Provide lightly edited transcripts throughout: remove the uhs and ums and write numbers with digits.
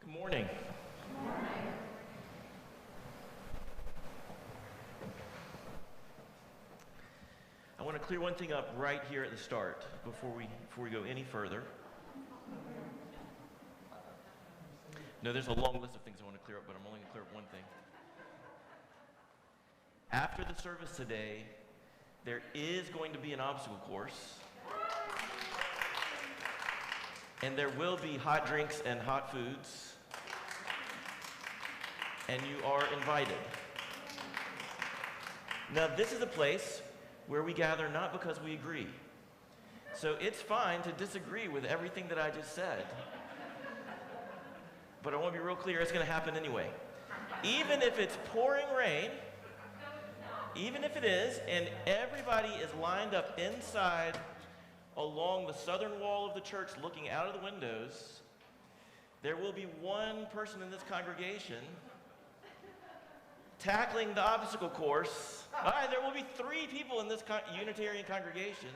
Morning. I want to clear one thing up right here at the start before we go any further. No, there's a long list of things I want to clear up, but I'm only going to clear up one thing. After the service today, there is going to be an obstacle course. And there will be hot drinks and hot foods. And you are invited. Now, this is a place where we gather not because we agree. So it's fine to disagree with everything that I just said. But I want to be real clear, it's going to happen anyway. Even if it's pouring rain, even if it is, and everybody is lined up inside along the southern wall of the church looking out of the windows, there will be one person in this congregation tackling the obstacle course. All right, there will be 3 people in this Unitarian congregation.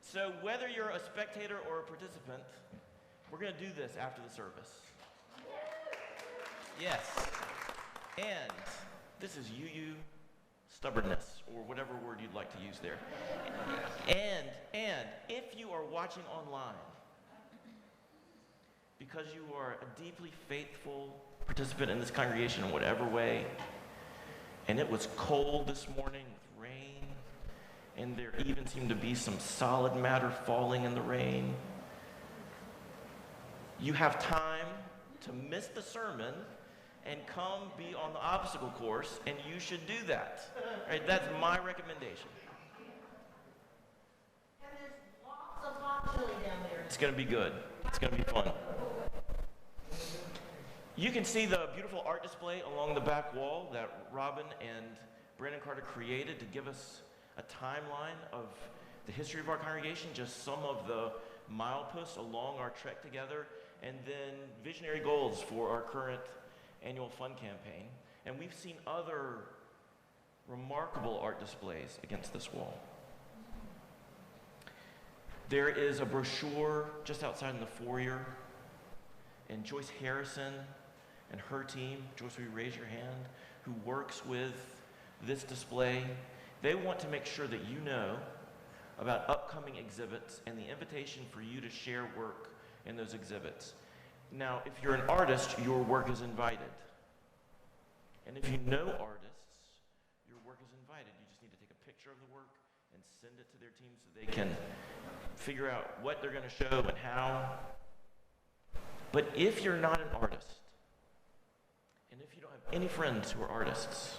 So whether you're a spectator or a participant, we're going to do this after the service. Yes. And this is stubbornness, or whatever word you'd like to use there. And if you are watching online, because you are a deeply faithful participant in this congregation in whatever way, and it was cold this morning with rain, and there even seemed to be some solid matter falling in the rain, you have time to miss the sermon and come be on the obstacle course, and you should do that. Right? That's my recommendation. And there's lots of hot chili down there. It's going to be good. It's going to be fun. You can see the beautiful art display along the back wall that Robin and Brandon Carter created to give us a timeline of the history of our congregation, just some of the mileposts along our trek together, and then visionary goals for our current annual fund campaign. And we've seen other remarkable art displays against this wall. There is a brochure just outside in the foyer, and Joyce Harrison and her team, Joyce, will you raise your hand, who works with this display, they want to make sure that you know about upcoming exhibits and the invitation for you to share work in those exhibits. Now, if you're an artist, your work is invited. And if you know artists, picture of the work and send it to their team so they can figure out what they're going to show and how. But if you're not an artist, and if you don't have any friends who are artists,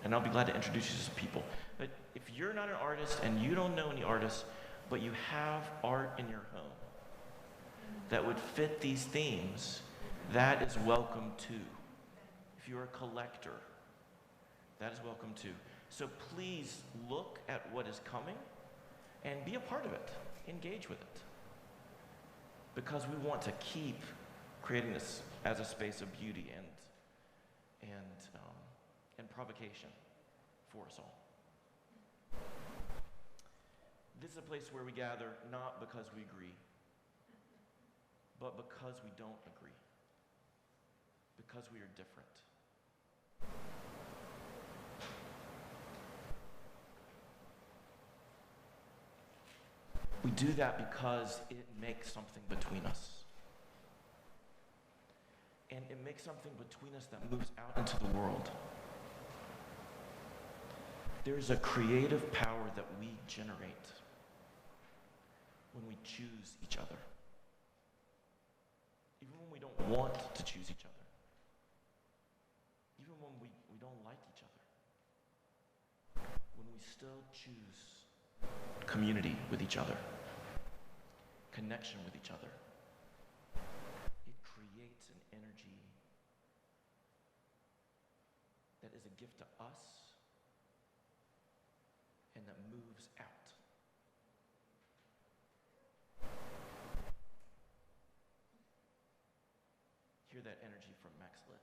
and I'll be glad to introduce you to some people, but if you're not an artist and you don't know any artists, but you have art in your home that would fit these themes, that is welcome too. If you're a collector, that is welcome too. So please look at what is coming and be a part of it. Engage with it. Because we want to keep creating this as a space of beauty and provocation for us all. This is a place where we gather not because we agree, but because we don't agree. Because we are different. We do that because it makes something between us. And it makes something between us that moves out into the world. There's a creative power that we generate when we choose each other. Even when we don't want to choose each other. Even when we don't like each other. When we still choose community with each other, connection with each other, it creates an energy that is a gift to us and that moves out. Hear that energy from Max Litt.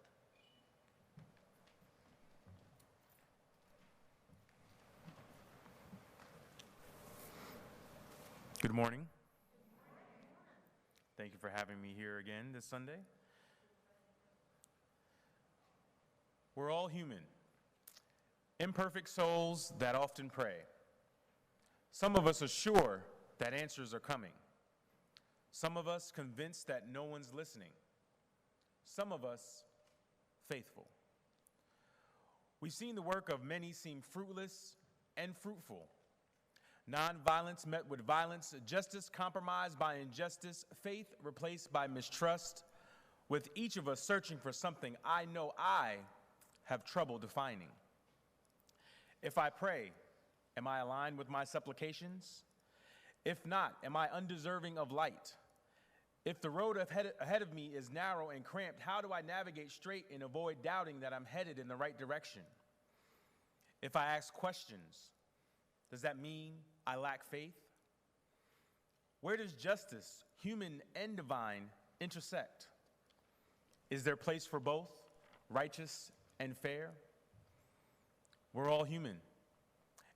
Good morning. Thank you for having me here again this Sunday. We're all human, imperfect souls that often pray. Some of us are sure that answers are coming. Some of us convinced that no one's listening. Some of us faithful. We've seen the work of many seem fruitless and fruitful. Nonviolence met with violence, justice compromised by injustice, faith replaced by mistrust, with each of us searching for something I know I have trouble defining. If I pray, am I aligned with my supplications? If not, am I undeserving of light? If the road ahead of me is narrow and cramped, how do I navigate straight and avoid doubting that I'm headed in the right direction? If I ask questions, does that mean I lack faith? Where does justice, human and divine, intersect? Is there place for both, righteous and fair? We're all human,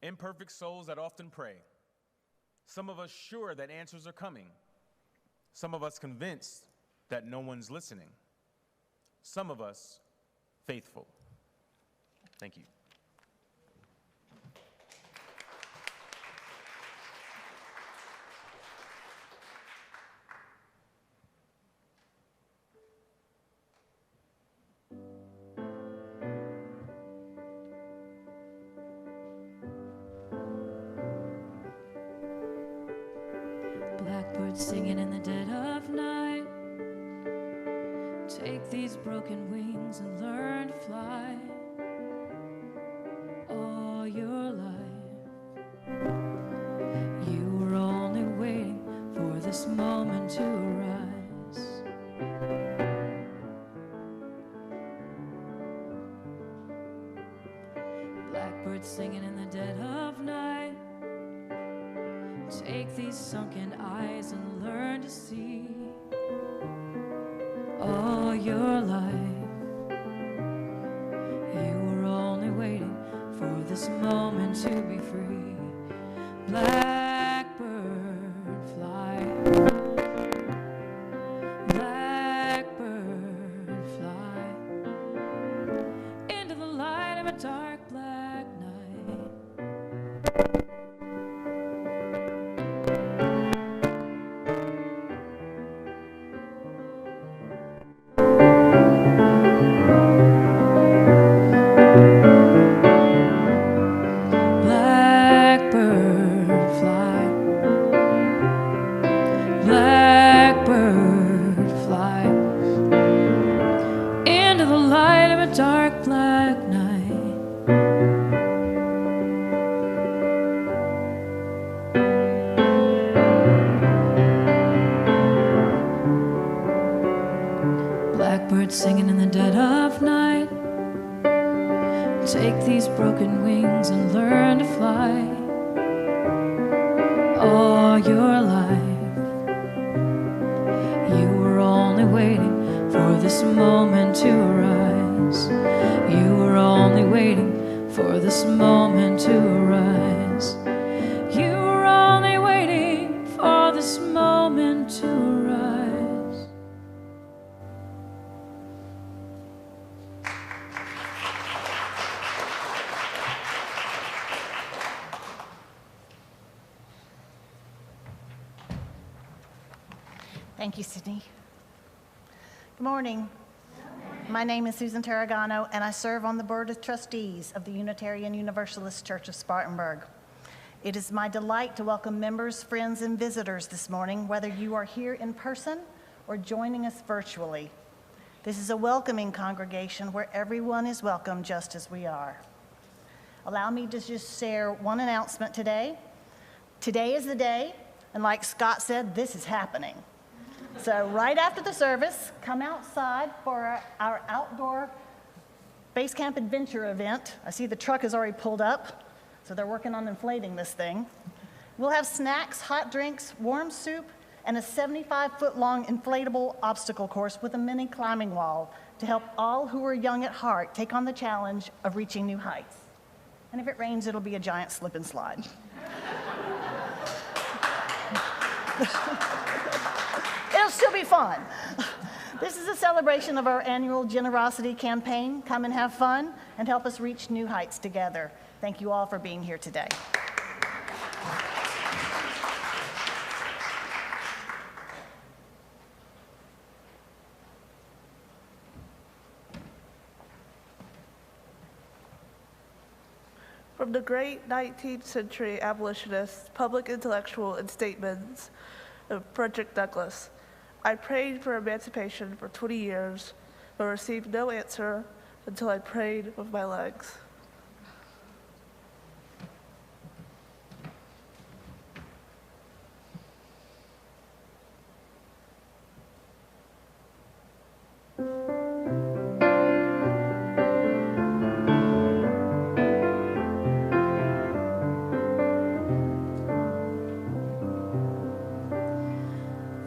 imperfect souls that often pray. Some of us sure that answers are coming. Some of us convinced that no one's listening. Some of us faithful. Thank you. Blackbirds singing in the dead of night. Take these broken wings and learn to fly. All your life, you were only waiting for this moment to arise. Blackbirds singing in the dead of night. Take these sunken eyes and learn to see. All your life, you were only waiting for this moment to be free. Blackbird fly, blackbird fly into the light of a dark black night. Black birds singing in the dead of night. Take these broken wings and learn to fly. All your life, you were only waiting for this moment to arise. You were only waiting for this moment to arise. You were only waiting for this moment to arise. Thank you, Sydney. Good morning. My name is Susan Tarragano, and I serve on the Board of Trustees of the Unitarian Universalist Church of Spartanburg. It is my delight to welcome members, friends, and visitors this morning, whether you are here in person or joining us virtually. This is a welcoming congregation where everyone is welcome just as we are. Allow me to just share one announcement today. Today is the day, and like Scott said, this is happening. So right after the service, come outside for our outdoor base camp adventure event. I see the truck is already pulled up, so they're working on inflating this thing. We'll have snacks, hot drinks, warm soup, and a 75-foot-long inflatable obstacle course with a mini climbing wall to help all who are young at heart take on the challenge of reaching new heights. And if it rains, it'll be a giant slip and slide. It'll still be fun. This is a celebration of our annual generosity campaign. Come and have fun and help us reach new heights together. Thank you all for being here today. From the great 19th century abolitionist, public intellectual, and statesman of Frederick Douglass, I prayed for emancipation for 20 years, but received no answer until I prayed with my legs.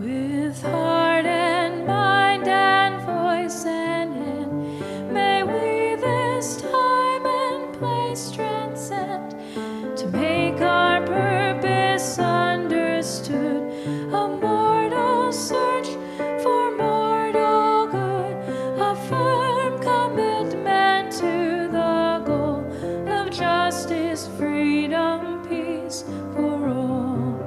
With heart and mind and voice and hand, may we this time and place transcend to make our purpose understood. A mortal search for mortal good, a firm commitment to the goal of justice, freedom, peace for all.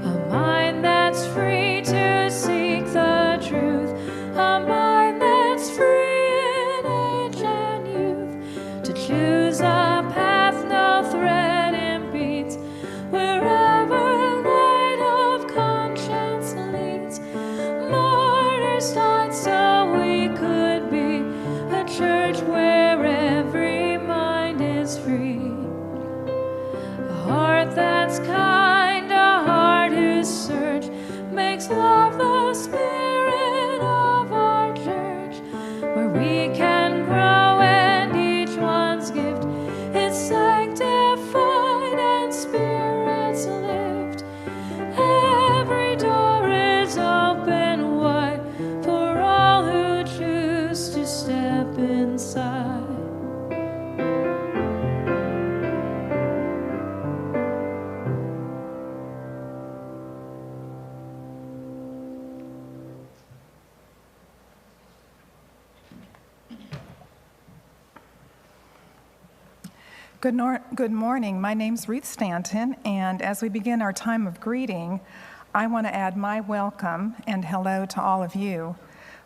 A mind that's free to seek the truth, a mind that's free in age and youth, to choose a path no thread impedes, wherever light of conscience leads. Martyrs died so we could be a church where every mind is free. A heart that's kind, a heart whose search makes love the spirit of our church, where we can grow and each one's gift is sanctified and spirits lift. Every door is open wide for all who choose to step inside. Good morning. My name's Ruth Stanton, and as we begin our time of greeting, I want to add my welcome and hello to all of you,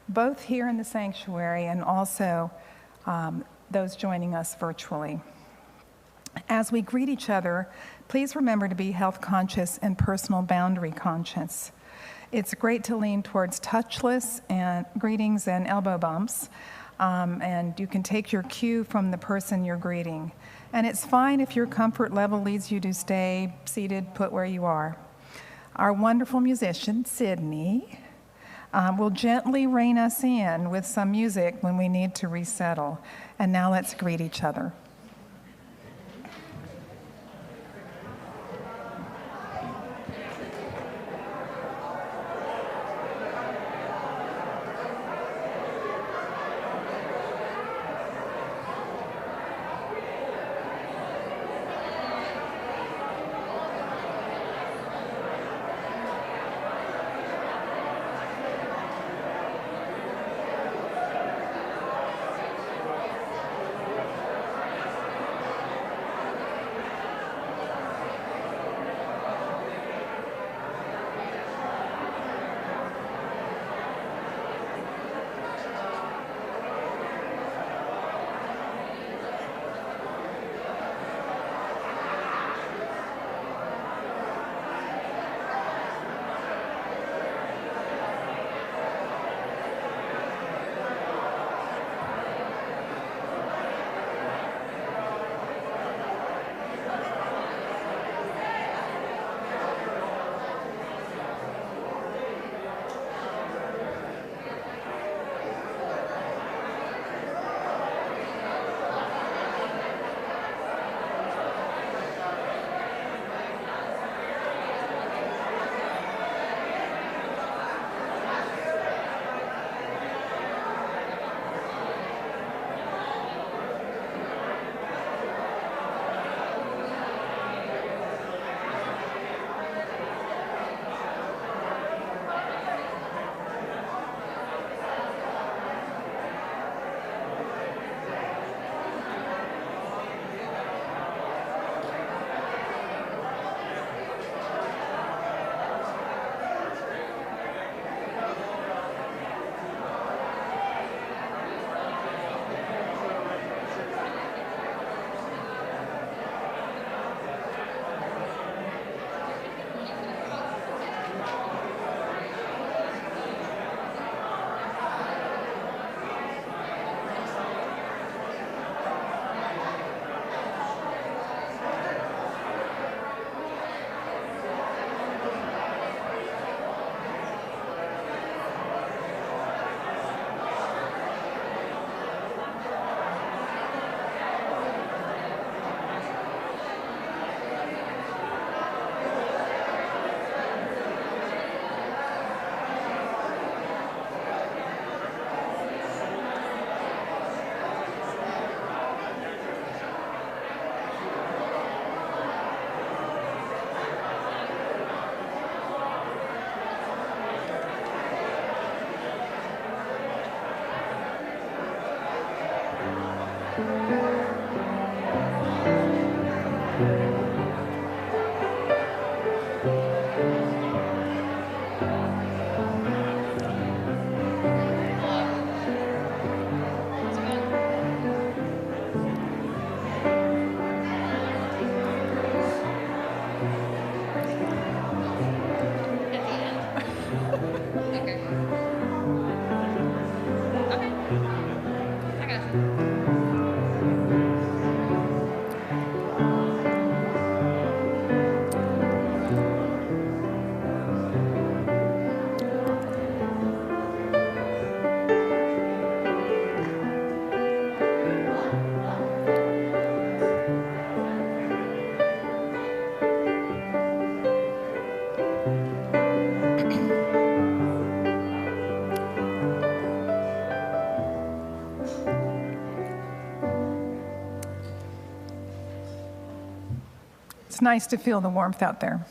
both here in the sanctuary and also those joining us virtually. As we greet each other, please remember to be health conscious and personal boundary conscious. It's great to lean towards touchless and greetings and elbow bumps, and you can take your cue from the person you're greeting. And it's fine if your comfort level leads you to stay seated, put where you are. Our wonderful musician, Sydney, will gently rein us in with some music when we need to resettle. And now let's greet each other. It's nice to feel the warmth out there.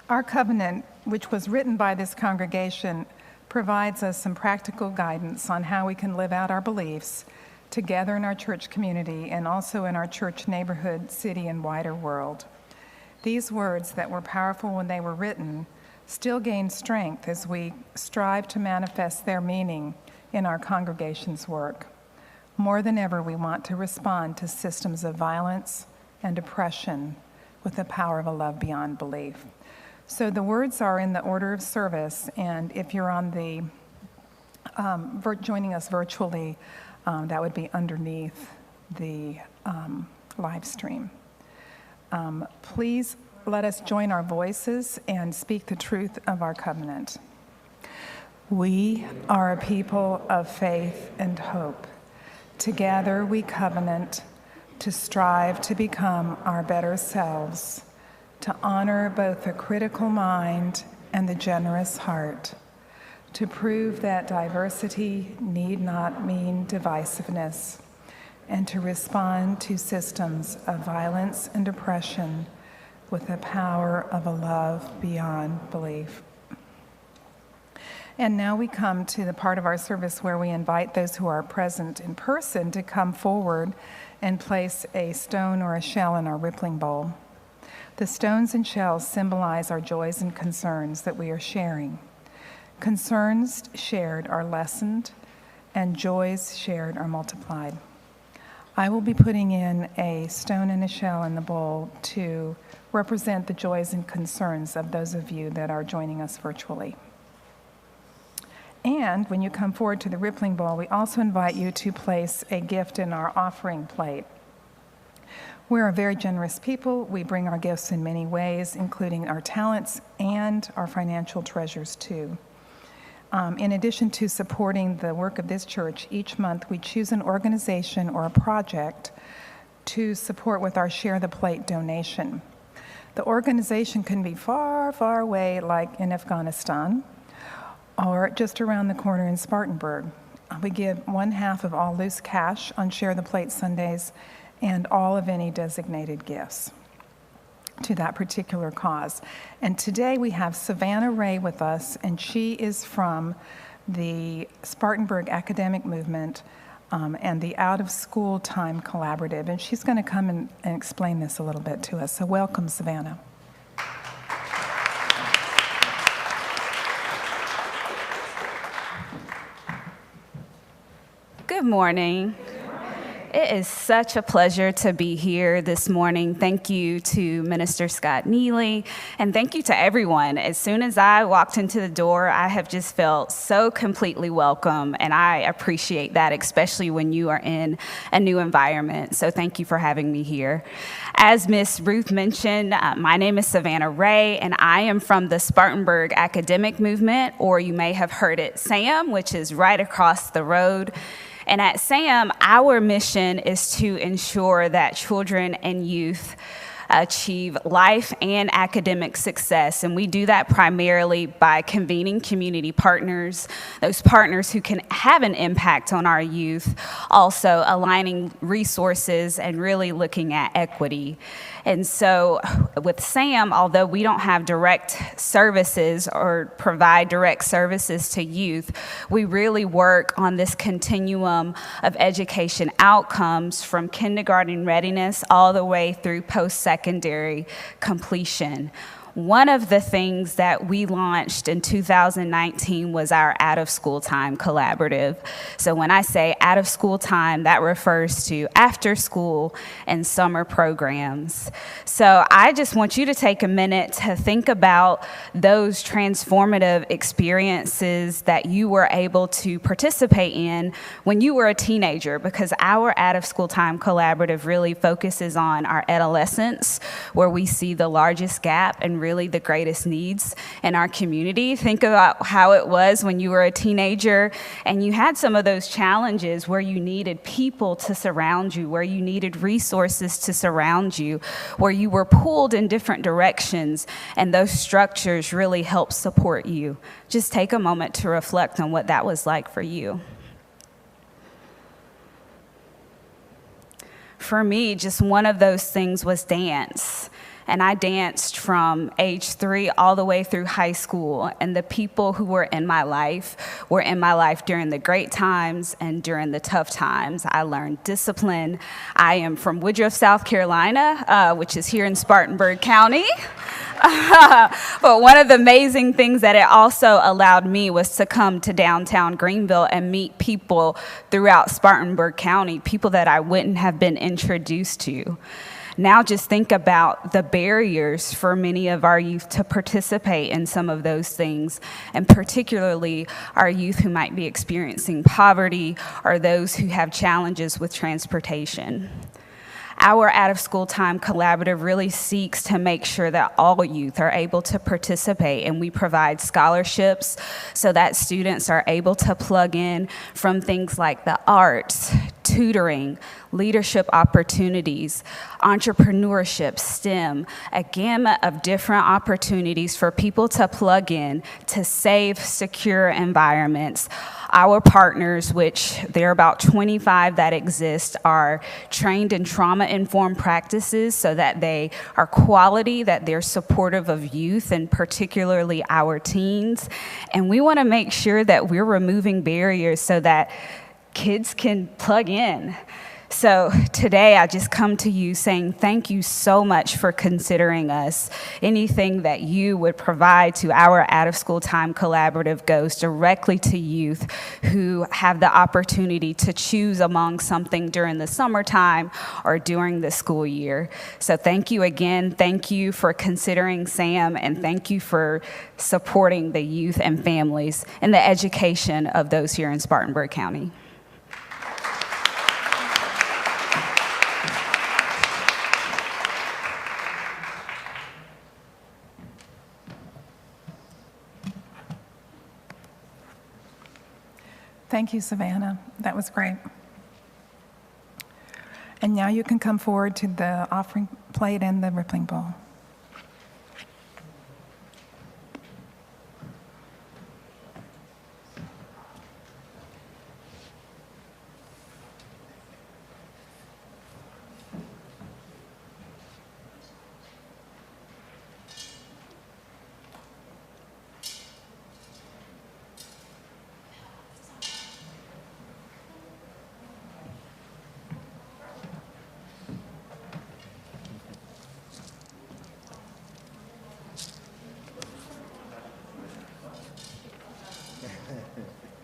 Our covenant, which was written by this congregation, provides us some practical guidance on how we can live out our beliefs together in our church community and also in our church neighborhood, city, and wider world. These words that were powerful when they were written still gain strength as we strive to manifest their meaning in our congregation's work. More than ever, we want to respond to systems of violence and oppression with the power of a love beyond belief. So the words are in the order of service, and if you're on the joining us virtually, that would be underneath the live stream. Please let us join our voices and speak the truth of our covenant. We are a people of faith and hope. Together we covenant to strive to become our better selves, to honor both the critical mind and the generous heart, to prove that diversity need not mean divisiveness, and to respond to systems of violence and oppression with the power of a love beyond belief. And now we come to the part of our service where we invite those who are present in person to come forward and place a stone or a shell in our rippling bowl. The stones and shells symbolize our joys and concerns that we are sharing. Concerns shared are lessened, and joys shared are multiplied. I will be putting in a stone and a shell in the bowl to represent the joys and concerns of those of you that are joining us virtually. And when you come forward to the rippling bowl, we also invite you to place a gift in our offering plate. We're a very generous people. We bring our gifts in many ways, including our talents and our financial treasures too. In addition to supporting the work of this church, each month we choose an organization or a project to support with our Share the Plate donation. The organization can be far, far away, like in Afghanistan, or just around the corner in Spartanburg. We give 1/2 of all loose cash on Share the Plate Sundays and all of any designated gifts to that particular cause. And today we have Savannah Ray with us, and she is from the Spartanburg Academic Movement and the Out of School Time Collaborative. And she's going to come and explain this a little bit to us. So welcome, Savannah. Good morning. It is such a pleasure to be here this morning. Thank you to Minister Scott Neely, and thank you to everyone. As soon as I walked into the door, I have just felt so completely welcome, and I appreciate that, especially when you are in a new environment. So thank you for having me here. As Miss Ruth mentioned, my name is Savannah Ray, and I am from the Spartanburg Academic Movement, or you may have heard it SAM, which is right across the road. And at SAM, our mission is to ensure that children and youth achieve life and academic success. And we do that primarily by convening community partners, those partners who can have an impact on our youth, also aligning resources and really looking at equity. And so with SAM, although we don't have direct services or provide direct services to youth, we really work on this continuum of education outcomes from kindergarten readiness all the way through post-secondary completion. One of the things that we launched in 2019 was our Out of School Time Collaborative. So when I say out of school time, that refers to after school and summer programs. So I just want you to take a minute to think about those transformative experiences that you were able to participate in when you were a teenager, because our Out of School Time Collaborative really focuses on our adolescents, where we see the largest gap and really the greatest needs in our community. Think about how it was when you were a teenager and you had some of those challenges where you needed people to surround you, where you needed resources to surround you, where you were pulled in different directions, and those structures really help support you. Just take a moment to reflect on what that was like for you. For me, just one of those things was dance. And I danced from age 3 all the way through high school. And the people who were in my life during the great times and during the tough times. I learned discipline. I am from Woodruff, South Carolina, which is here in Spartanburg County. But one of the amazing things that it also allowed me was to come to downtown Greenville and meet people throughout Spartanburg County, people that I wouldn't have been introduced to. Now just think about the barriers for many of our youth to participate in some of those things, and particularly our youth who might be experiencing poverty or those who have challenges with transportation. Our Out of School Time Collaborative really seeks to make sure that all youth are able to participate, and we provide scholarships so that students are able to plug in from things like the arts, tutoring, leadership opportunities, entrepreneurship, STEM, a gamut of different opportunities for people to plug in to safe, secure environments. Our partners, which there are about 25 that exist, are trained in trauma-informed practices so that they are quality, that they're supportive of youth and particularly our teens. And we want to make sure that we're removing barriers so that kids can plug in. So today I just come to you saying thank you so much for considering us. Anything that you would provide to our Out of School Time Collaborative goes directly to youth who have the opportunity to choose among something during the summertime or during the school year. So thank you again. Thank you for considering Sam, and thank you for supporting the youth and families and the education of those here in Spartanburg County. Thank you, Savannah. That was great. And now you can come forward to the offering plate and the rippling bowl.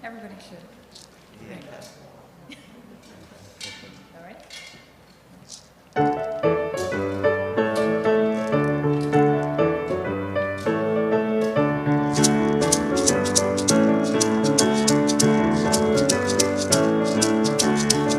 Everybody should. Yeah. All right.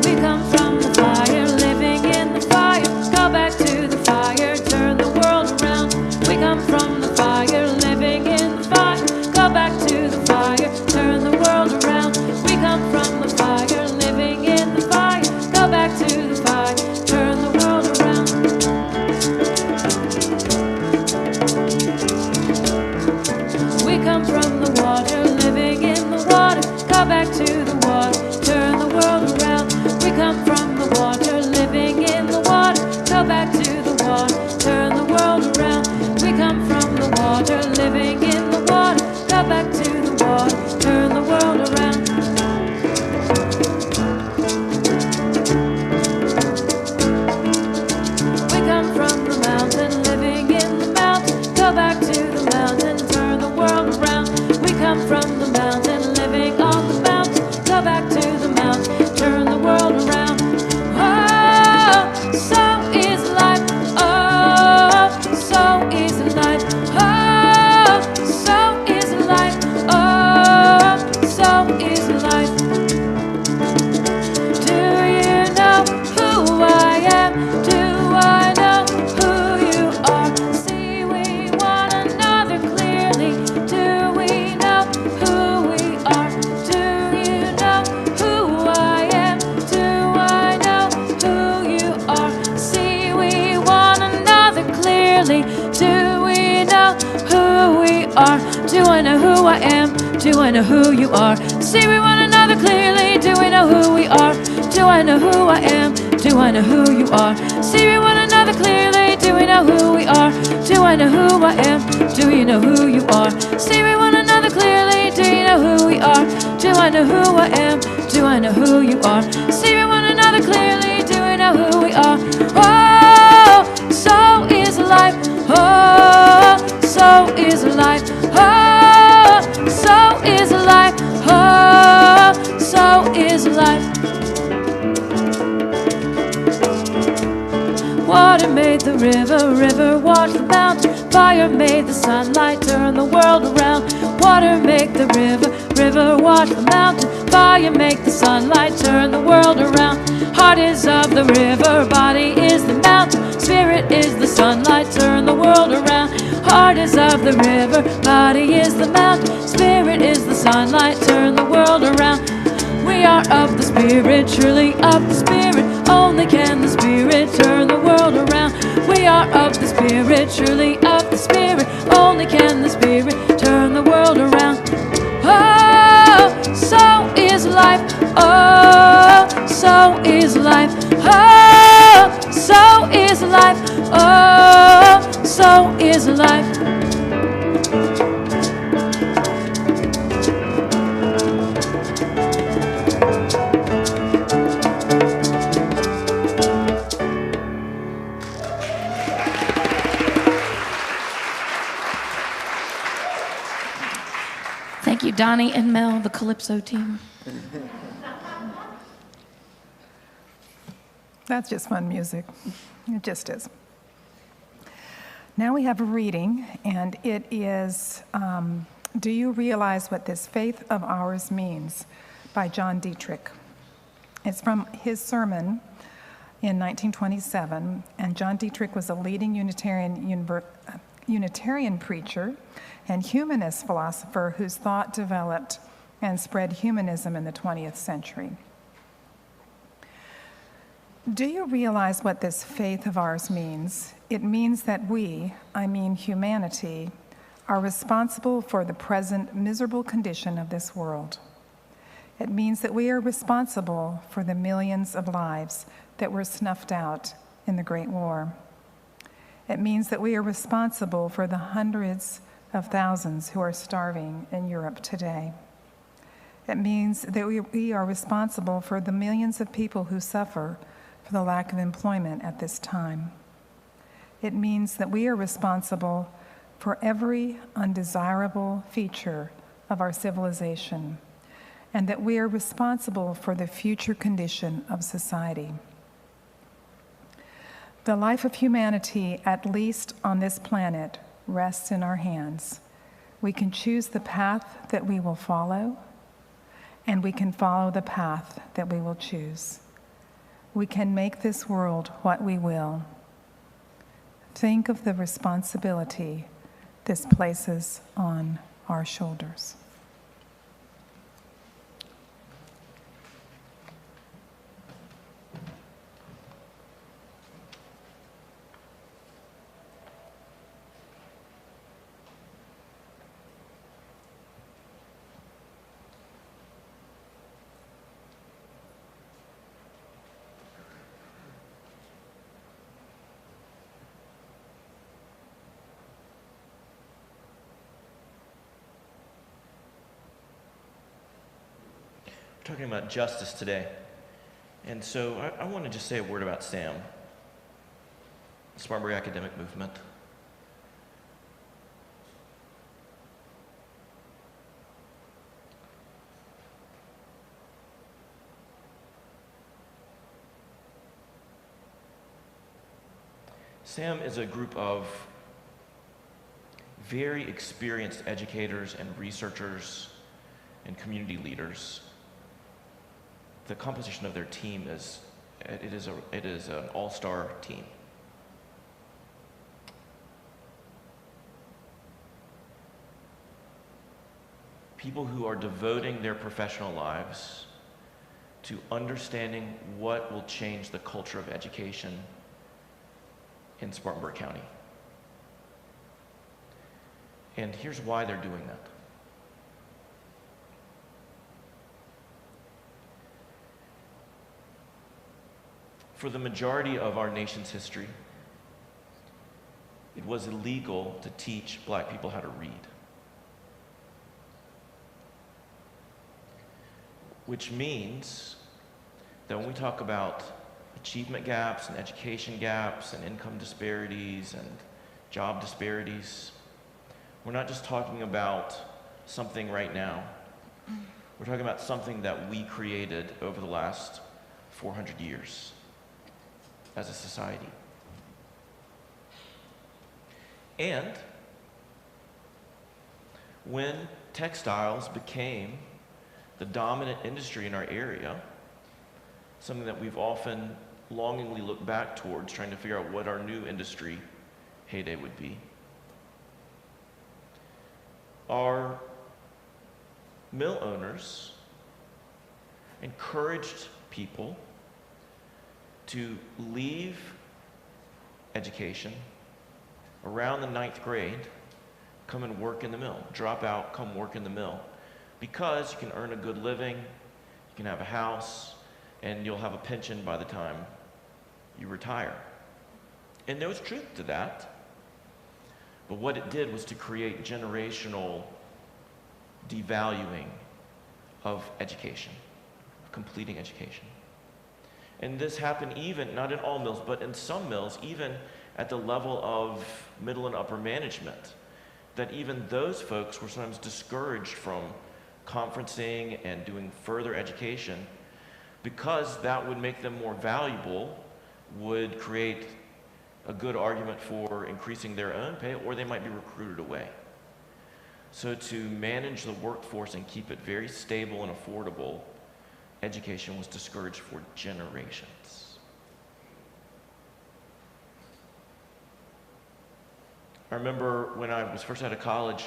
We come from the fire, living in the fire. Go back to the fire, turn the world around. We come from the fire, living in the fire. Go back to the fire, turn the world around. We come from the fire, living in the fire. Go back to the fire, turn the world around. We come from the water, living in the water. Go back to the water, turn the world around. We come from the water, living in the water. Go back to the water, turn the world around. We come from the water, living in the water. Go back to the water, turn the world around. We come from the mountain, living in the mountain. Go back to the mountain, turn the world around. We come from the mountain, living on the mountain. Go back to the mountain, turn the world around. Oh, so is life. Oh, so is life. Oh, so is life. Oh, so is life. Do you know who I am? Do I know who you are? See we one another clearly. Do we know who we are? Do you know who I am? Do I know who you are? See we one another clearly. Do we know who we are? Do I know who I am? Do I know who you are? See we one another clearly. Do we know who we are? Do I know who I am? Do I know who you are? See we one another clearly. Do we know who we are? Do I know who I am? Do you know who you are? See we one another clearly. Do you know who we are? Do I know who I am? Do I know who you are? See we one another clearly. Do we know who we are? Oh, so is life. Oh, so is life. Oh, so is life. Oh, so is life. Water made the river, river washed the mountain. Fire made the sunlight, turn the world around. Water made the river, river washed wash the mountain. Fire make the sunlight turn the world around. Heart is of the river, body is the mountain. Spirit is the sunlight, turn the world around. Heart is of the river, body is the mountain. Spirit is the sunlight, turn the world around. We are of the Spirit, truly of the Spirit. Only can the Spirit turn the world around. We are of the Spirit, truly of the Spirit. Only can the Spirit turn the world around. Oh, so is life. Oh, so is life. Oh, so is life. Oh, so is life. Thank you, Donnie and Mel, the Calypso team. That's just fun music. It just is. Now we have a reading, and it is Do You Realize What This Faith of Ours Means? By John Dietrich. It's from his sermon in 1927, and John Dietrich was a leading Unitarian preacher and humanist philosopher whose thought developed and spread humanism in the 20th century. Do you realize what this faith of ours means? It means that we, I mean humanity, are responsible for the present miserable condition of this world. It means that we are responsible for the millions of lives that were snuffed out in the Great War. It means that we are responsible for the hundreds of thousands who are starving in Europe today. It means that we are responsible for the millions of people who suffer for the lack of employment at this time. It means that we are responsible for every undesirable feature of our civilization, and that we are responsible for the future condition of society. The life of humanity, at least on this planet, rests in our hands. We can choose the path that we will follow, and we can follow the path that we will choose. We can make this world what we will. Think of the responsibility this places on our shoulders. Talking about justice today. And so I want to just say a word about SAM, the Swimmery Academic Movement. SAM is a group of very experienced educators and researchers and community leaders. The composition of their team is an all-star team. People who are devoting their professional lives to understanding what will change the culture of education in Spartanburg County. And here's why they're doing that. For the majority of our nation's history, it was illegal to teach black people how to read. Which means that when we talk about achievement gaps and education gaps and income disparities and job disparities, we're not just talking about something right now. We're talking about something that we created over the last 400 years. As a society. And when textiles became the dominant industry in our area, something that we've often longingly looked back towards, trying to figure out what our new industry heyday would be. Our mill owners encouraged people to leave education around the 9th grade, come and work in the mill, drop out, come work in the mill, because you can earn a good living, you can have a house, and you'll have a pension by the time you retire. And there was truth to that, but what it did was to create generational devaluing of education, of completing education. And this happened even, not in all mills, but in some mills, even at the level of middle and upper management, that even those folks were sometimes discouraged from conferencing and doing further education because that would make them more valuable, would create a good argument for increasing their own pay, or they might be recruited away. So to manage the workforce and keep it very stable and affordable, education was discouraged for generations. I remember when I was first out of college,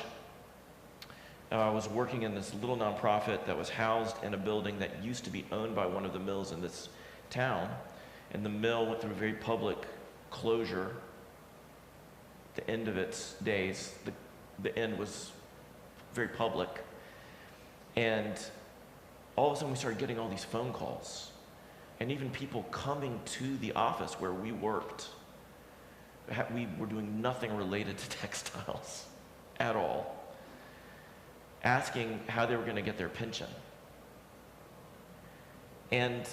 I was working in this little nonprofit that was housed in a building that used to be owned by one of the mills in this town, and the mill went through a very public closure. The end of its days, the end was very public, and all of a sudden we started getting all these phone calls, and even people coming to the office where we worked. We were doing nothing related to textiles at all, asking how they were going to get their pension. And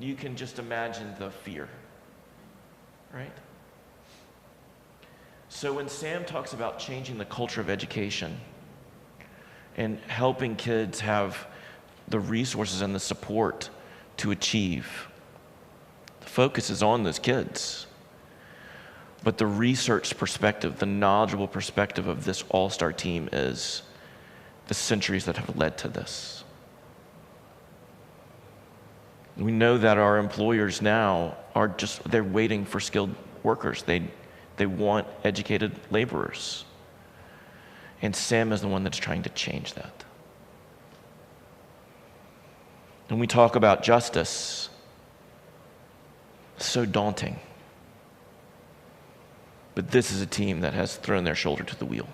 you can just imagine the fear, right? So when Sam talks about changing the culture of education and helping kids have the resources and the support to achieve, the focus is on those kids. But the research perspective, the knowledgeable perspective of this all-star team is the centuries that have led to this. We know that our employers now are they're waiting for skilled workers. They want educated laborers. And Sam is the one that's trying to change that. When we talk about justice, so daunting. But this is a team that has thrown their shoulder to the wheel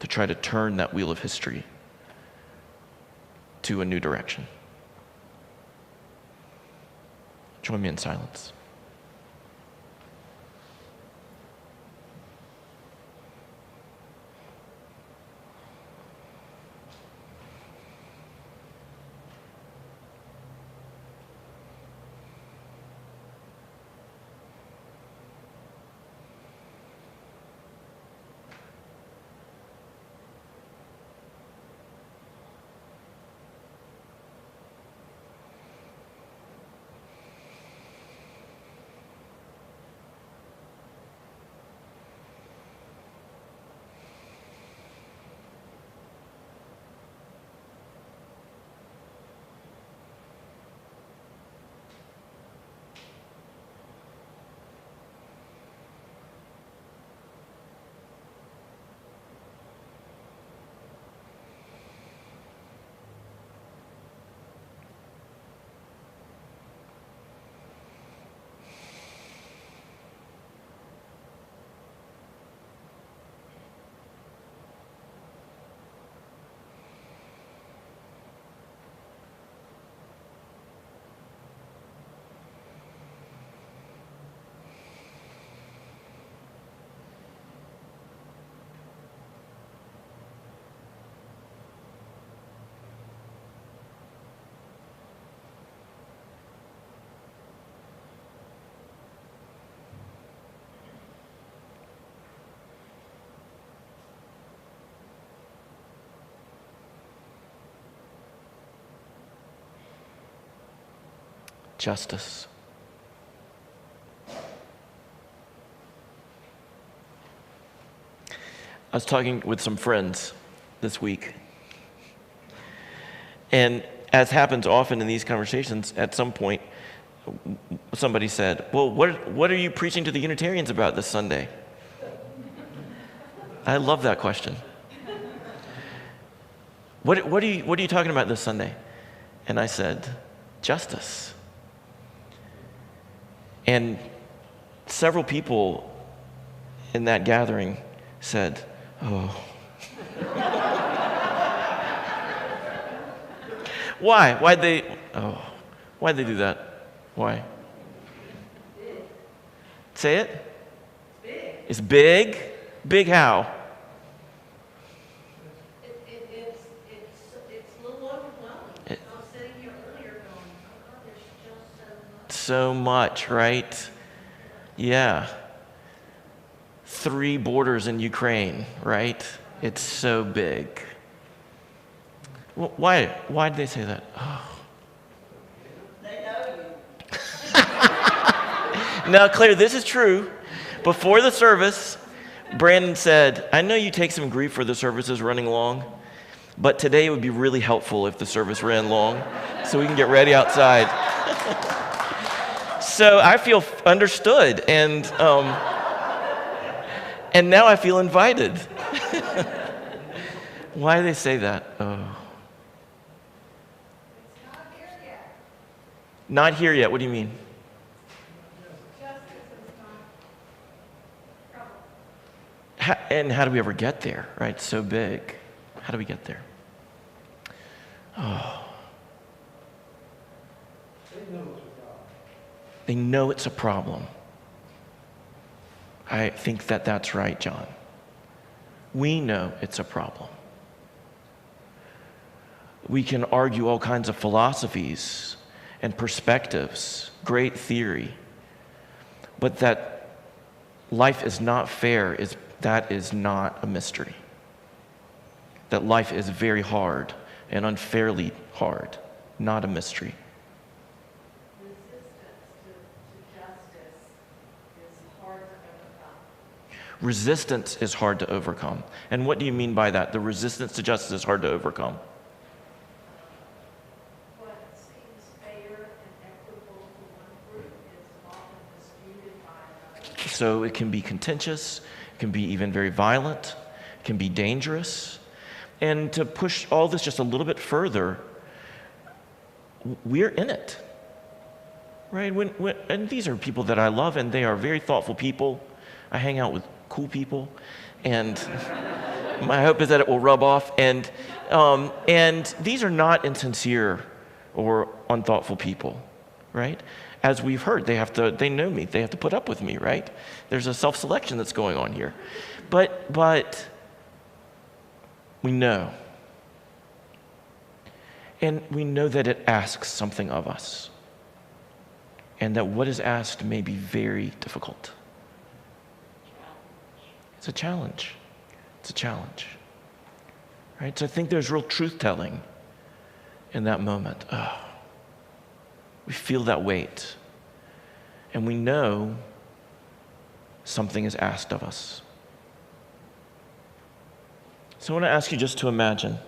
to try to turn that wheel of history to a new direction. Join me in silence. Justice. I was talking with some friends this week, And as happens often in these conversations, at some point, somebody said, well, what are you preaching to the Unitarians about this Sunday? I love that question. What are you talking about this Sunday? And I said, justice. And several people in that gathering said, oh. Why? Why'd they do that? Why? Say it? It's big. Big how? It's a little overwhelming. I was sitting here earlier going, oh, there's just so much, right? Yeah. 3 borders in Ukraine, right? It's so big. Well, why did they say that? Oh. Now, Claire, this is true. Before the service, Brandon said, I know you take some grief for the services running long, but today it would be really helpful if the service ran long so we can get ready outside. So I feel understood, and now I feel invited. Why do they say that? Oh. It's not here yet. Not here yet. What do you mean? And how do we ever get there, right? So big. How do we get there? Oh. They know it's a problem. I think that's right, John. We know it's a problem. We can argue all kinds of philosophies and perspectives, great theory, but that life is not fair that is not a mystery. That life is very hard and unfairly hard, not a mystery. Resistance is hard to overcome. And what do you mean by that? The resistance to justice is hard to overcome. What seems fair and equitable to one group is often disputed by another. So it can be contentious, it can be even very violent, it can be dangerous. And to push all this just a little bit further, we're in it, right? And these are people that I love, and they are very thoughtful people. I hang out with cool people, and my hope is that it will rub off. And these are not insincere or unthoughtful people, right? As we've heard, they know me, they have to put up with me, right? There's a self-selection that's going on here. But we know. And we know that it asks something of us. And that what is asked may be very difficult. It's a challenge. It's a challenge. Right? So I think there's real truth-telling in that moment. Oh, we feel that weight. And we know something is asked of us. So I want to ask you just to imagine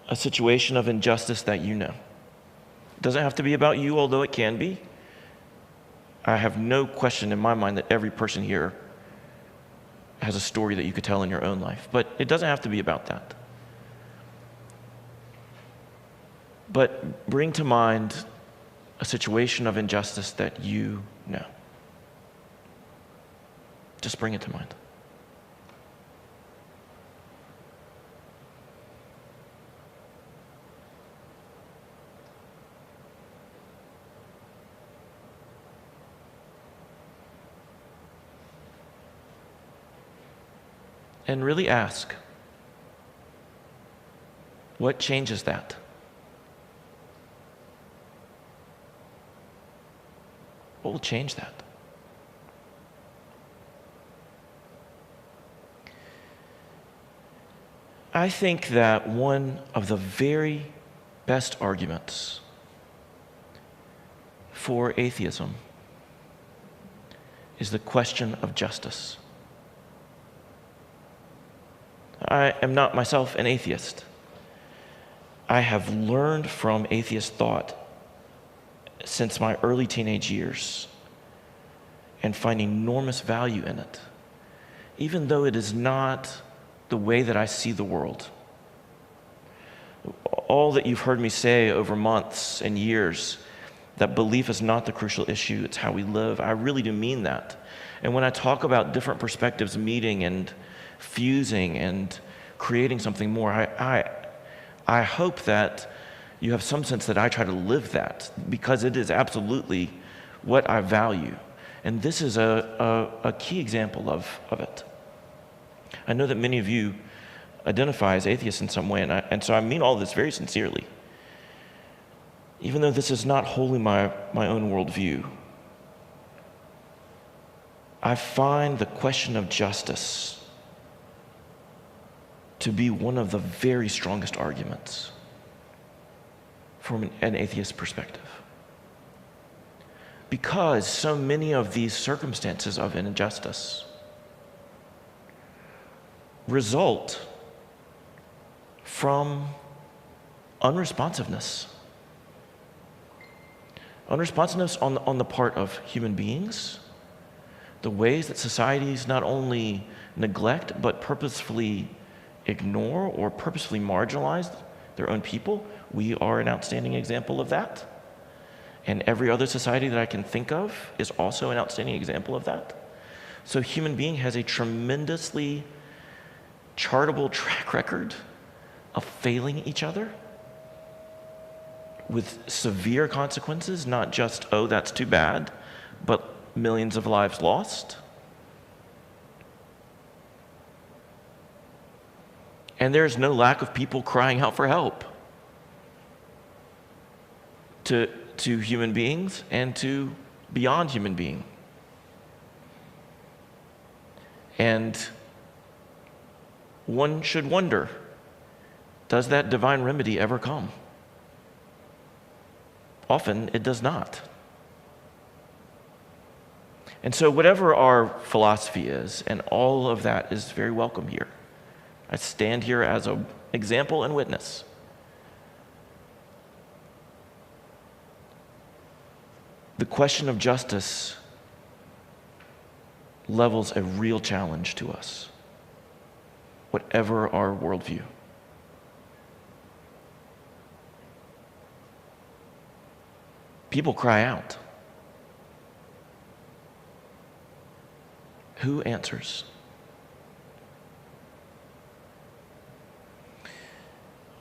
a situation of injustice that you know. It doesn't have to be about you, although it can be. I have no question in my mind that every person here has a story that you could tell in your own life, but it doesn't have to be about that. But bring to mind a situation of injustice that you know. Just bring it to mind. And really ask, what changes that? What will change that? I think that one of the very best arguments for atheism is the question of justice. I am not myself an atheist. I have learned from atheist thought since my early teenage years and find enormous value in it, even though it is not the way that I see the world. All that you've heard me say over months and years, that belief is not the crucial issue, it's how we live. I really do mean that. And when I talk about different perspectives meeting and fusing and creating something more, I hope that you have some sense that I try to live that, because it is absolutely what I value. And this is a key example of it. I know that many of you identify as atheists in some way, and so I mean all this very sincerely. Even though this is not wholly my own worldview, I find the question of justice to be one of the very strongest arguments from an atheist perspective. Because so many of these circumstances of injustice result from unresponsiveness. Unresponsiveness on the part of human beings, the ways that societies not only neglect but purposefully ignore or purposefully marginalize their own people. We are an outstanding example of that. And every other society that I can think of is also an outstanding example of that. So human being has a tremendously chartable track record of failing each other with severe consequences, not just, oh, that's too bad, but millions of lives lost. And there's no lack of people crying out for help to human beings and to beyond human being. And one should wonder, does that divine remedy ever come? Often it does not. And so whatever our philosophy is, and all of that is very welcome here. I stand here as an example and witness. The question of justice levels a real challenge to us, whatever our worldview. People cry out. Who answers?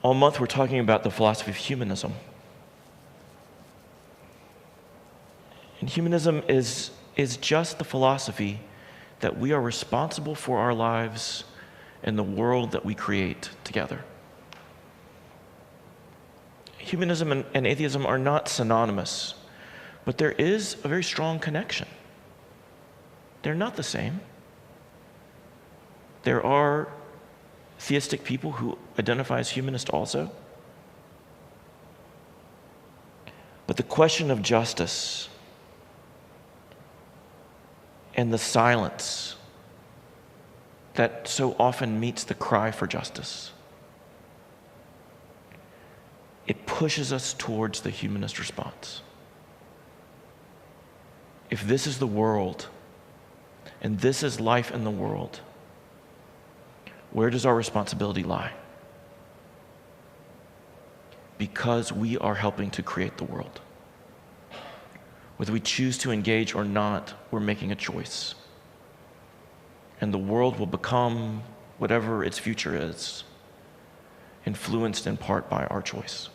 All month we're talking about the philosophy of humanism. And humanism is just the philosophy that we are responsible for our lives and the world that we create together. Humanism and atheism are not synonymous, but there is a very strong connection. They're not the same. There are theistic people who identify as humanist also. But the question of justice and the silence that so often meets the cry for justice, it pushes us towards the humanist response. If this is the world, and this is life in the world, where does our responsibility lie? Because we are helping to create the world. Whether we choose to engage or not, we're making a choice. And the world will become whatever its future is, influenced in part by our choice.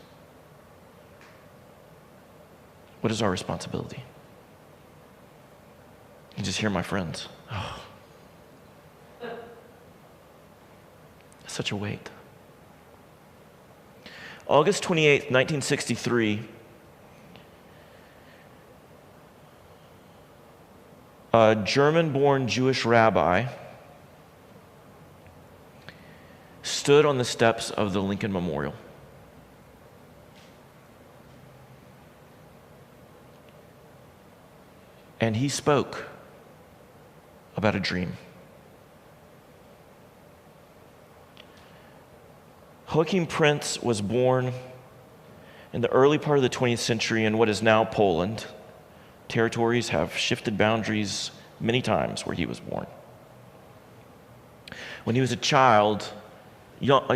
What is our responsibility? You just hear my friends. Oh. Such a weight. August 28th, 1963, a German-born Jewish rabbi stood on the steps of the Lincoln Memorial. And he spoke about a dream. Joachim Prince was born in the early part of the 20th century in what is now Poland. Territories have shifted boundaries many times where he was born. When he was a child, not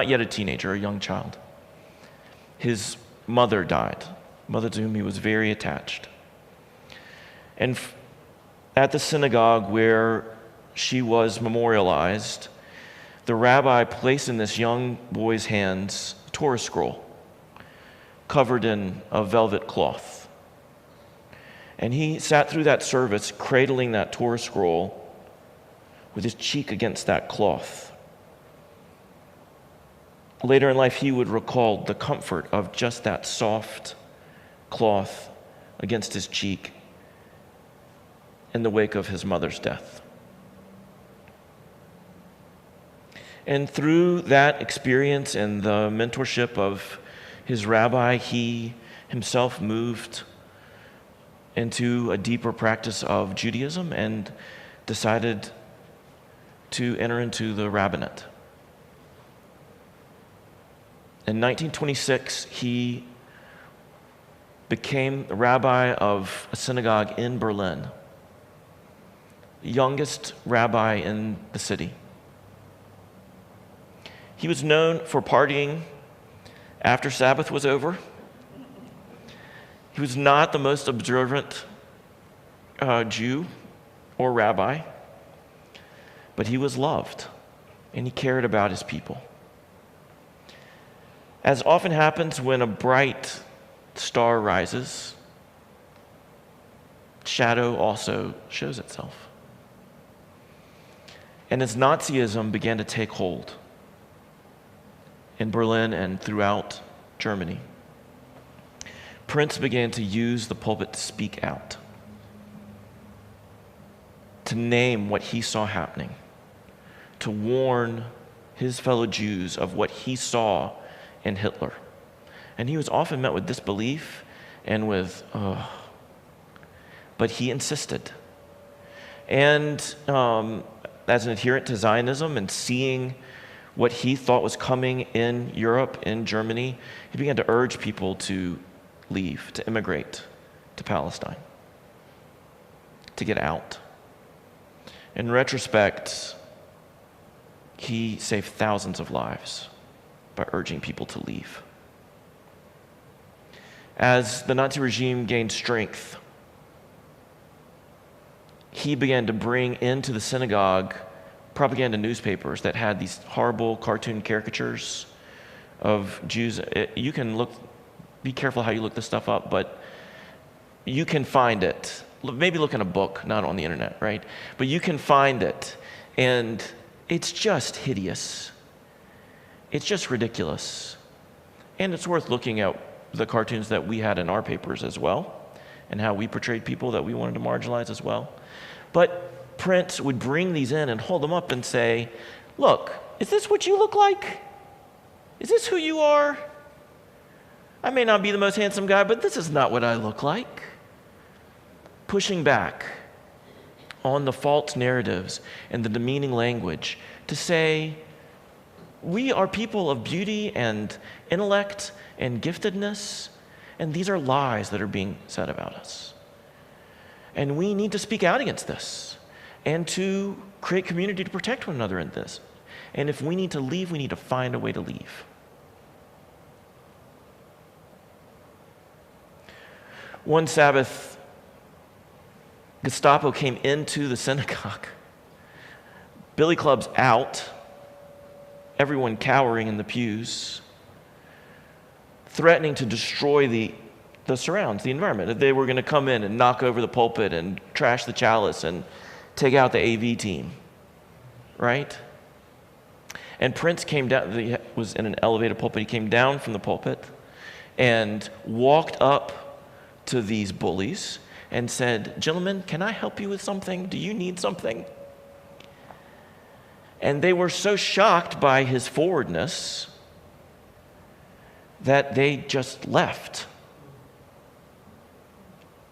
yet a teenager, a young child, his mother died, mother to whom he was very attached. And at the synagogue where she was memorialized, the rabbi placed in this young boy's hands a Torah scroll covered in a velvet cloth. And he sat through that service cradling that Torah scroll with his cheek against that cloth. Later in life, he would recall the comfort of just that soft cloth against his cheek in the wake of his mother's death. And through that experience and the mentorship of his rabbi, he himself moved into a deeper practice of Judaism and decided to enter into the rabbinate. In 1926, he became the rabbi of a synagogue in Berlin, the youngest rabbi in the city. He was known for partying after Sabbath was over. He was not the most observant Jew or rabbi, but he was loved, and he cared about his people. As often happens when a bright star rises, shadow also shows itself. And as Nazism began to take hold in Berlin and throughout Germany, Prince began to use the pulpit to speak out, to name what he saw happening, to warn his fellow Jews of what he saw in Hitler. And he was often met with disbelief and with, but he insisted. And as an adherent to Zionism and seeing what he thought was coming in Europe, in Germany, he began to urge people to leave, to immigrate to Palestine, to get out. In retrospect, he saved thousands of lives by urging people to leave. As the Nazi regime gained strength, he began to bring into the synagogue propaganda newspapers that had these horrible cartoon caricatures of Jews. You can look, be careful how you look this stuff up, but you can find it. Maybe look in a book, not on the internet, right? But you can find it, and it's just hideous. It's just ridiculous. And it's worth looking at the cartoons that we had in our papers as well, and how we portrayed people that we wanted to marginalize as well. But Prince would bring these in and hold them up and say, look, is this what you look like? Is this who you are? I may not be the most handsome guy, but this is not what I look like. Pushing back on the false narratives and the demeaning language to say, we are people of beauty and intellect and giftedness, and these are lies that are being said about us. And we need to speak out against this and to create community to protect one another in this. And if we need to leave, we need to find a way to leave. One Sabbath, Gestapo came into the synagogue. Billy clubs out, everyone cowering in the pews, threatening to destroy the surrounds, the environment. They were going to come in and knock over the pulpit and trash the chalice and take out the AV team, right? And Prince came down, he was in an elevated pulpit, he came down from the pulpit and walked up to these bullies and said, gentlemen, can I help you with something? Do you need something? And they were so shocked by his forwardness that they just left.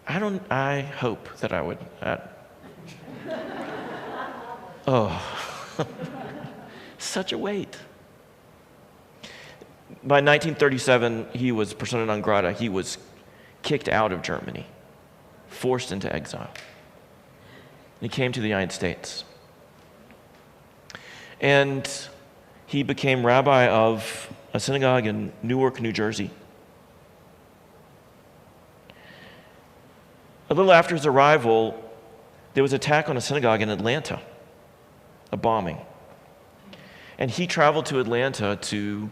I hope that I would, Such a weight. By 1937, he was persona non grata. He was kicked out of Germany, forced into exile. He came to the United States. And he became rabbi of a synagogue in Newark, New Jersey. A little after his arrival, there was an attack on a synagogue in Atlanta, a bombing. And he traveled to Atlanta to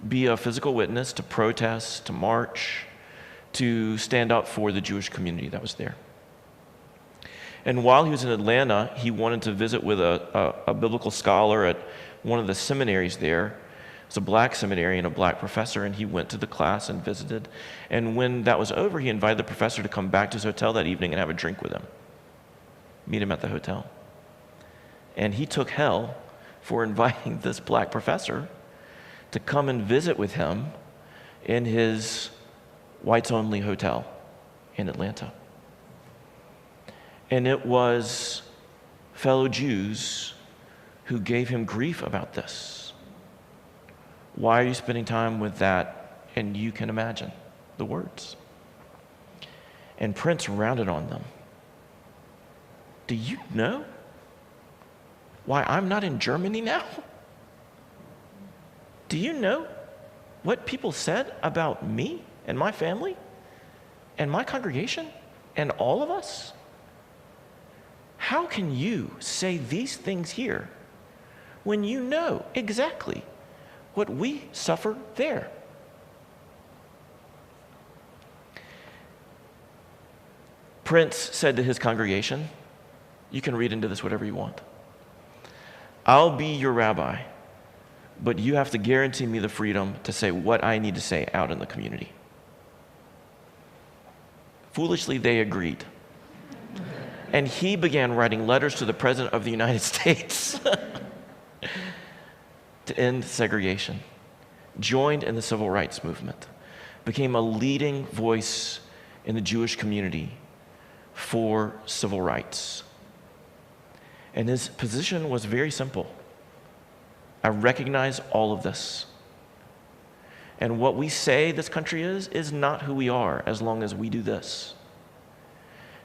be a physical witness, to protest, to march, to stand up for the Jewish community that was there. And while he was in Atlanta, he wanted to visit with a biblical scholar at one of the seminaries there. It's a black seminary and a black professor, and he went to the class and visited. And when that was over, he invited the professor to come back to his hotel that evening and have a drink with him, meet him at the hotel. And he took hell for inviting this black professor to come and visit with him in his whites-only hotel in Atlanta. And it was fellow Jews who gave him grief about this. Why are you spending time with that? And you can imagine the words. And Prince rounded on them. Do you know why I'm not in Germany now? Do you know what people said about me and my family and my congregation and all of us? How can you say these things here when you know exactly what we suffer there? Prince said to his congregation, you can read into this whatever you want. I'll be your rabbi, but you have to guarantee me the freedom to say what I need to say out in the community. Foolishly, they agreed. And he began writing letters to the President of the United States to end segregation, joined in the civil rights movement, became a leading voice in the Jewish community for civil rights. And his position was very simple. I recognize all of this. And what we say this country is not who we are as long as we do this.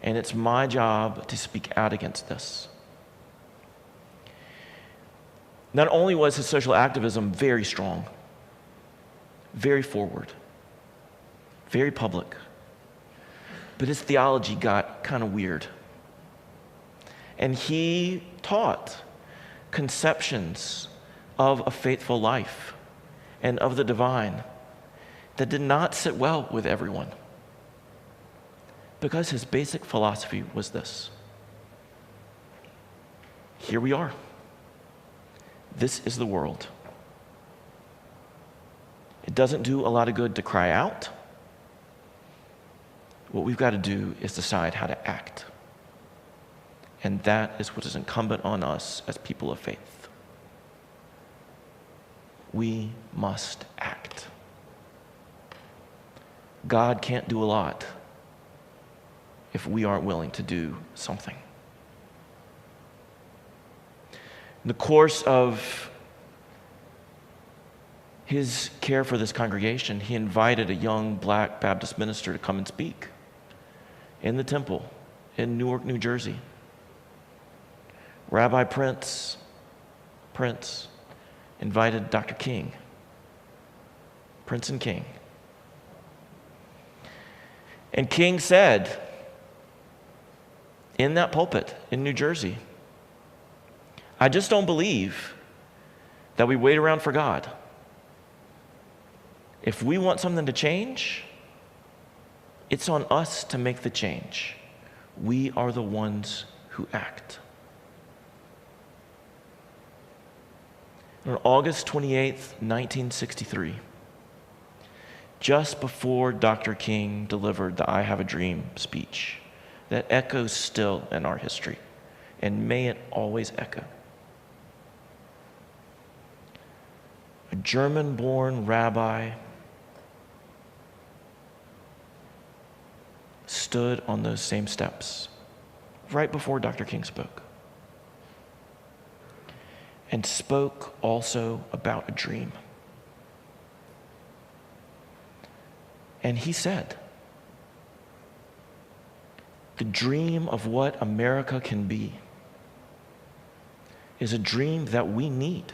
And it's my job to speak out against this. Not only was his social activism very strong, very forward, very public, but his theology got kind of weird. And he taught conceptions of a faithful life and of the divine that did not sit well with everyone. Because his basic philosophy was this. Here we are. This is the world. It doesn't do a lot of good to cry out. What we've got to do is decide how to act. And that is what is incumbent on us as people of faith. We must act. God can't do a lot if we aren't willing to do something. In the course of his care for this congregation, he invited a young black Baptist minister to come and speak in the temple in Newark, New Jersey. Rabbi Prince invited Dr. King, Prince and King. And King said, in that pulpit in New Jersey, I just don't believe that we wait around for God. If we want something to change, it's on us to make the change. We are the ones who act. On August 28th, 1963, just before Dr. King delivered the I Have a Dream speech that echoes still in our history, and may it always echo, a German-born rabbi stood on those same steps right before Dr. King spoke. and spoke also about a dream. And he said, the dream of what America can be is a dream that we need.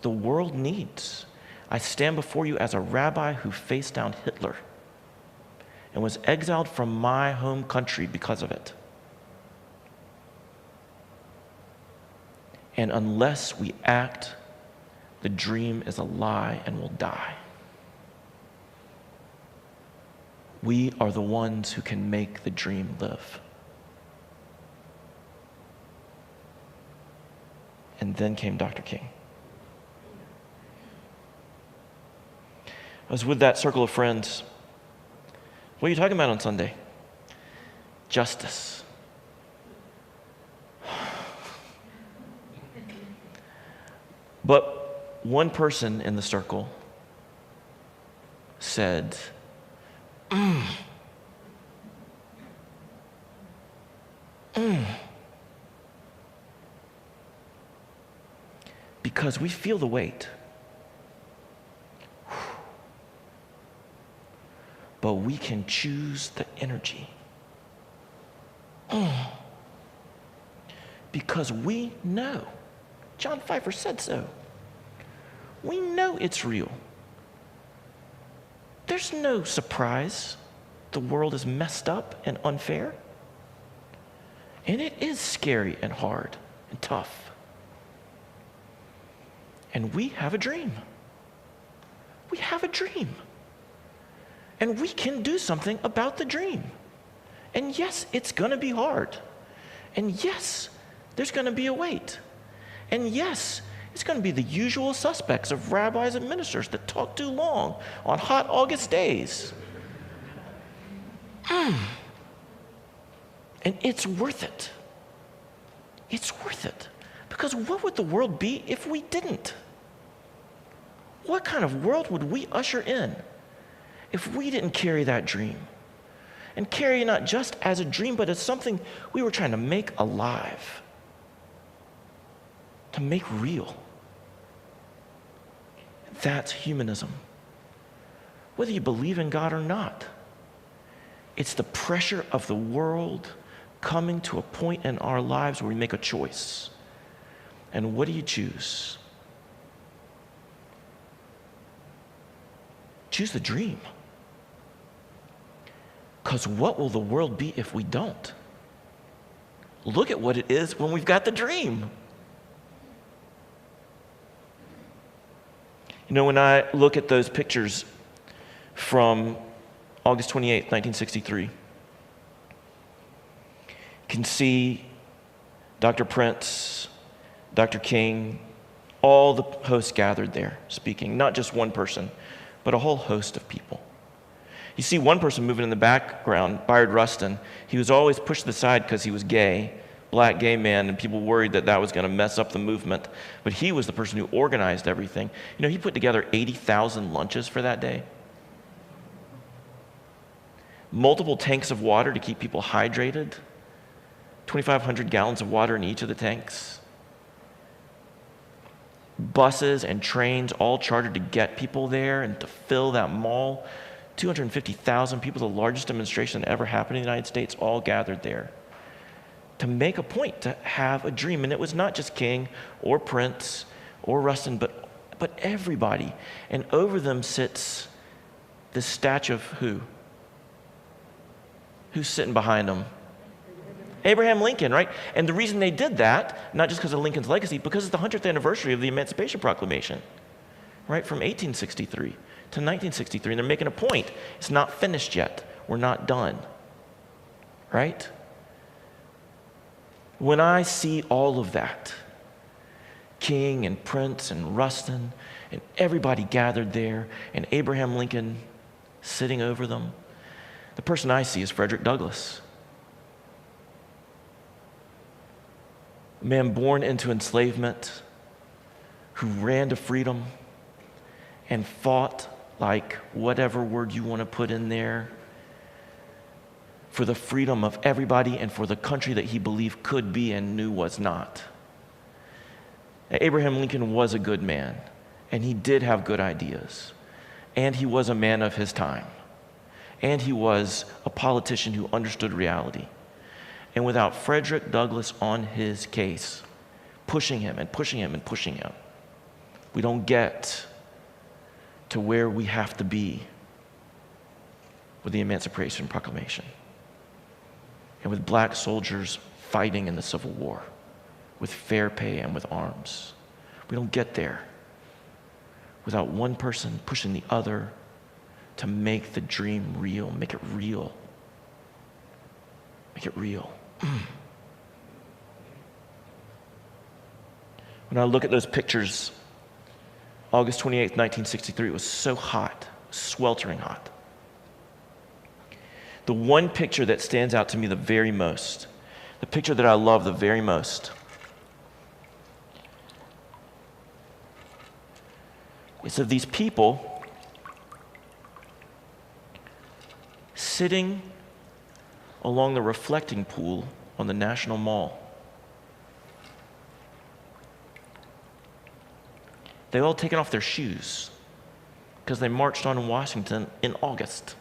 The world needs. I stand before you as a rabbi who faced down Hitler and was exiled from my home country because of it. And unless we act, the dream is a lie and will die. We are the ones who can make the dream live. And then came Dr. King. I was with that circle of friends. What are you talking about on Sunday? Justice. But one person in the circle said, because we feel the weight. But we can choose the energy. Because we know. John Pfeiffer said so. We know it's real. There's no surprise the world is messed up and unfair. And it is scary and hard and tough. And we have a dream. We have a dream. And we can do something about the dream. And yes, it's going to be hard. And yes, there's going to be a wait. And yes, it's going to be the usual suspects of rabbis and ministers that talk too long on hot August days. And it's worth it. It's worth it. Because what would the world be if we didn't? What kind of world would we usher in if we didn't carry that dream? And carry it not just as a dream, but as something we were trying to make alive, to make real. That's humanism. Whether you believe in God or not, it's the pressure of the world coming to a point in our lives where we make a choice. And what do you choose? Choose the dream. Because what will the world be if we don't? Look at what it is when we've got the dream. You know, when I look at those pictures from August 28, 1963, you can see Dr. Prince, Dr. King, all the hosts gathered there speaking, not just one person, but a whole host of people. You see one person moving in the background, Bayard Rustin. He was always pushed to the side because he was gay, black gay man, and people worried that that was going to mess up the movement. But he was the person who organized everything. You know, he put together 80,000 lunches for that day. Multiple tanks of water to keep people hydrated. 2,500 gallons of water in each of the tanks. Buses and trains all chartered to get people there and to fill that mall. 250,000 people, the largest demonstration that ever happened in the United States, all gathered there to make a point, to have a dream. And it was not just King or Prince or Rustin, but everybody. And over them sits the statue of who? Who's sitting behind them? Abraham Lincoln, right? And the reason they did that, not just because of Lincoln's legacy, because it's the 100th anniversary of the Emancipation Proclamation, right? From 1863 to 1963. And they're making a point. It's not finished yet. We're not done, right? When I see all of that, King and Prince and Rustin and everybody gathered there and Abraham Lincoln sitting over them, the person I see is Frederick Douglass. A man born into enslavement who ran to freedom and fought, like whatever word you want to put in there, for the freedom of everybody and for the country that he believed could be and knew was not. Abraham Lincoln was a good man, and he did have good ideas, and he was a man of his time, and he was a politician who understood reality. And without Frederick Douglass on his case, pushing him and pushing him and pushing him, we don't get to where we have to be with the Emancipation Proclamation and with black soldiers fighting in the Civil War with fair pay and with arms. We don't get there without one person pushing the other to make the dream real, make it real. Make it real. When I look at those pictures, August 28th, 1963, it was so hot, sweltering hot. The one picture that stands out to me the very most, the picture that I love the very most, is of these people sitting along the reflecting pool on the National Mall. They all taken off their shoes because they marched on Washington in August.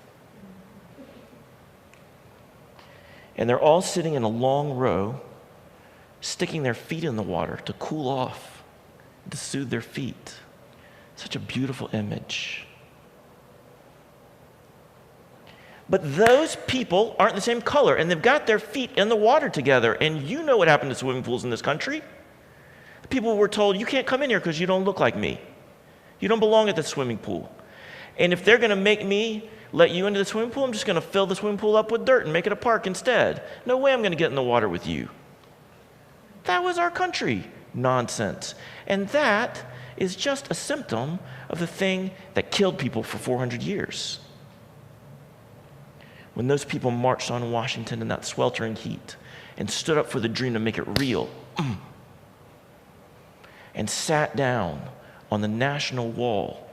And they're all sitting in a long row, sticking their feet in the water to cool off, to soothe their feet. Such a beautiful image. But those people aren't the same color, and they've got their feet in the water together. And you know what happened to swimming pools in this country. People were told, you can't come in here because you don't look like me. You don't belong at the swimming pool. And if they're going to make me let you into the swimming pool, I'm just going to fill the swimming pool up with dirt and make it a park instead. No way I'm going to get in the water with you. That was our country. Nonsense. And that is just a symptom of the thing that killed people for 400 years. When those people marched on Washington in that sweltering heat and stood up for the dream to make it real, and sat down on the National Wall,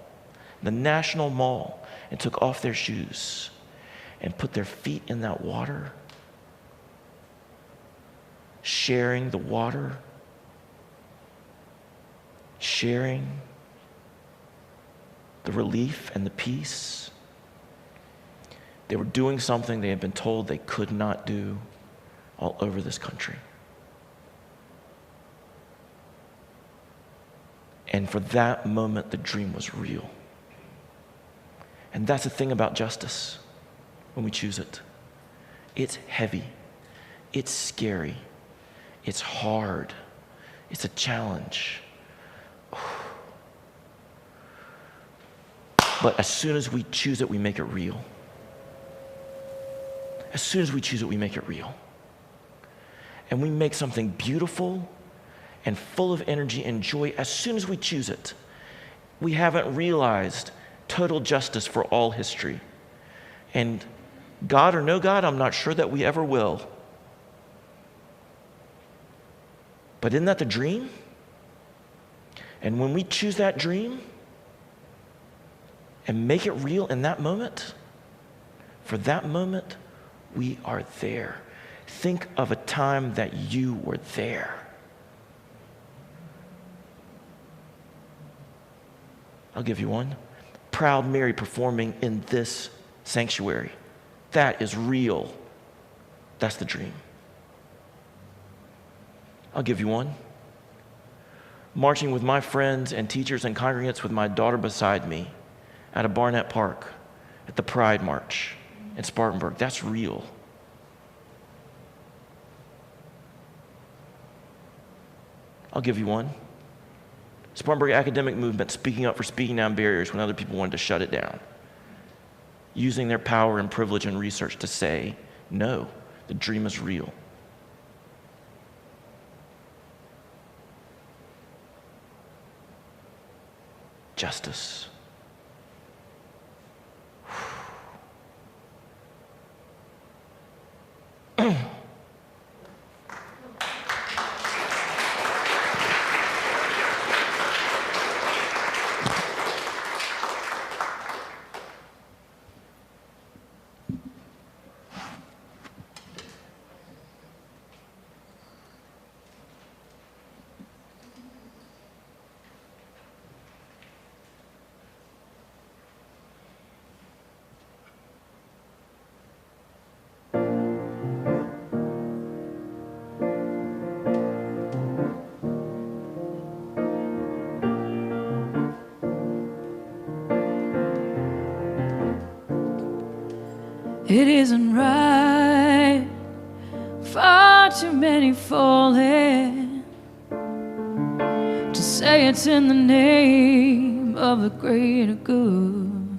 the National Mall, and took off their shoes and put their feet in that water, sharing the water, sharing the relief and the peace. They were doing something they had been told they could not do all over this country. And for that moment, the dream was real. And that's the thing about justice when we choose it. It's heavy. It's scary. It's hard. It's a challenge. But as soon as we choose it, we make it real. As soon as we choose it, we make it real. And we make something beautiful and full of energy and joy as soon as we choose it. We haven't realized total justice for all history. And God or no God, I'm not sure that we ever will. But isn't that the dream? And when we choose that dream and make it real in that moment, for that moment, we are there. Think of a time that you were there. I'll give you one. Proud Mary performing in this sanctuary. That is real. That's the dream. I'll give you one. Marching with my friends and teachers and congregants with my daughter beside me at a Barnett Park at the Pride March in Spartanburg. That's real. I'll give you one. Spartanburg academic movement speaking up for speaking down barriers when other people wanted to shut it down. Using their power and privilege and research to say, no, the dream is real. Justice. It isn't right. Far too many falling to say it's in the name of the greater good.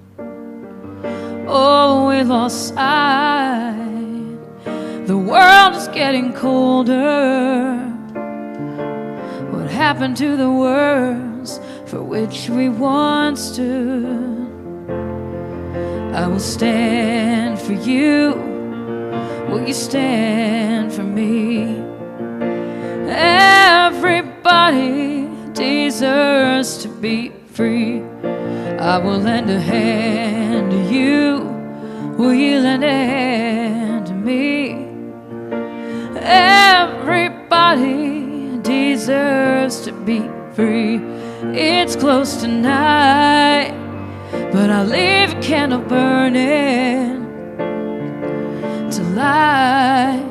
Oh, we lost sight. The world is getting colder. What happened to the words for which we once stood? I will stand for you. Will you stand for me? Everybody deserves to be free. I will lend a hand to you. Will you lend a hand to me? Everybody deserves to be free. It's close tonight, but I'll leave a candle burning to light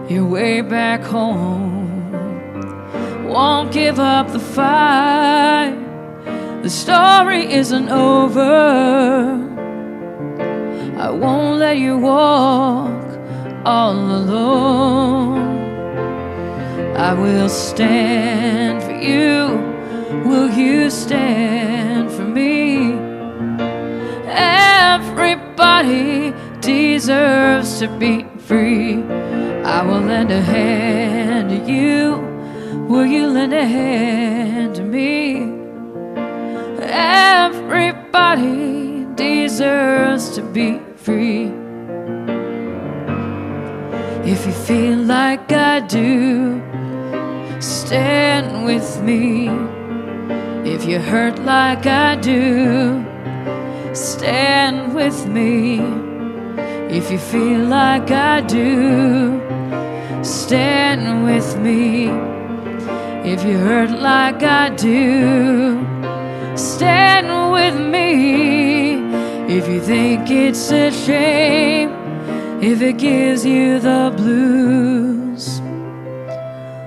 your way back home. Won't give up the fight. The story isn't over. I won't let you walk all alone. I will stand for you. Will you stand for me? Everybody deserves to be free. I will lend a hand to you. Will you lend a hand to me? Everybody deserves to be free. If you feel like I do, stand with me. If you hurt like I do, stand with me. If you feel like I do, stand with me. If you hurt like I do, stand with me. If you think it's a shame, if it gives you the blues,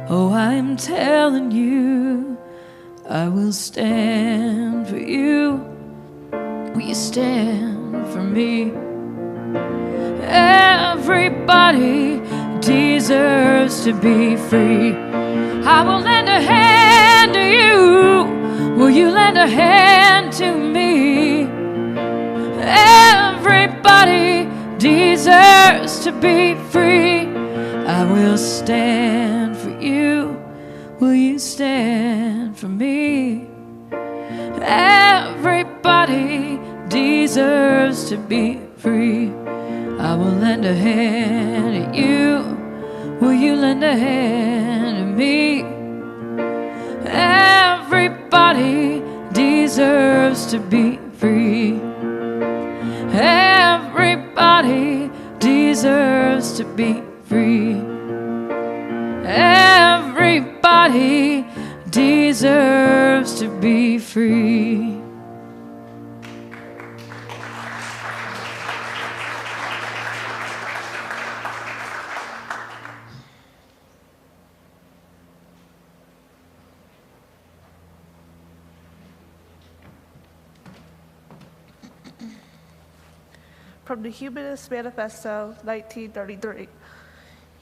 oh, I'm telling you, I will stand for you. Will you stand for me? Everybody deserves to be free. I will lend a hand to you. Will you lend a hand to me? Everybody deserves to be free. I will stand for you. Will you stand for me? Everybody deserves to be free. I will lend a hand to you. Will you lend a hand to me? Everybody deserves to be free. Everybody deserves to be free. Everybody deserves to be free. From the Humanist Manifesto, 1933.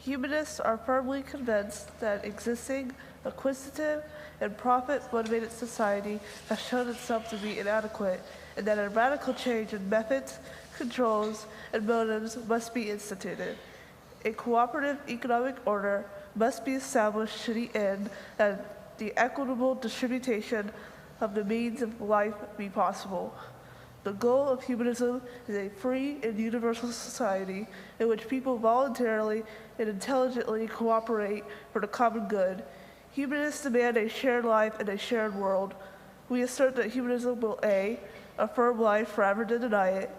Humanists are firmly convinced that existing, acquisitive, and profit-motivated society has shown itself to be inadequate, and that a radical change in methods, controls, and motives must be instituted. A cooperative economic order must be established to the end that the equitable distribution of the means of life be possible. The goal of humanism is a free and universal society in which people voluntarily and intelligently cooperate for the common good. Humanists demand a shared life and a shared world. We assert that humanism will A, affirm life rather than deny it,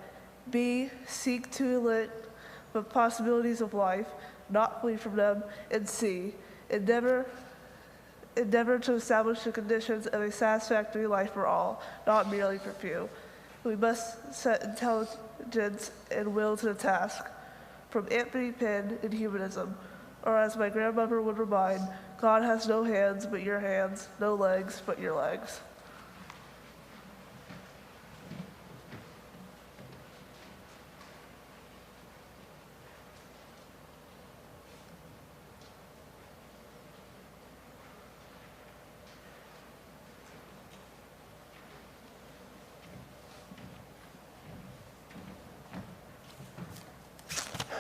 B, seek to elicit the possibilities of life, not flee from them, and C, endeavor to establish the conditions of a satisfactory life for all, not merely for few. We must set intelligence and will to the task. From Anthony Pinn in Humanism, or as my grandmother would remind, God has no hands but your hands, no legs but your legs.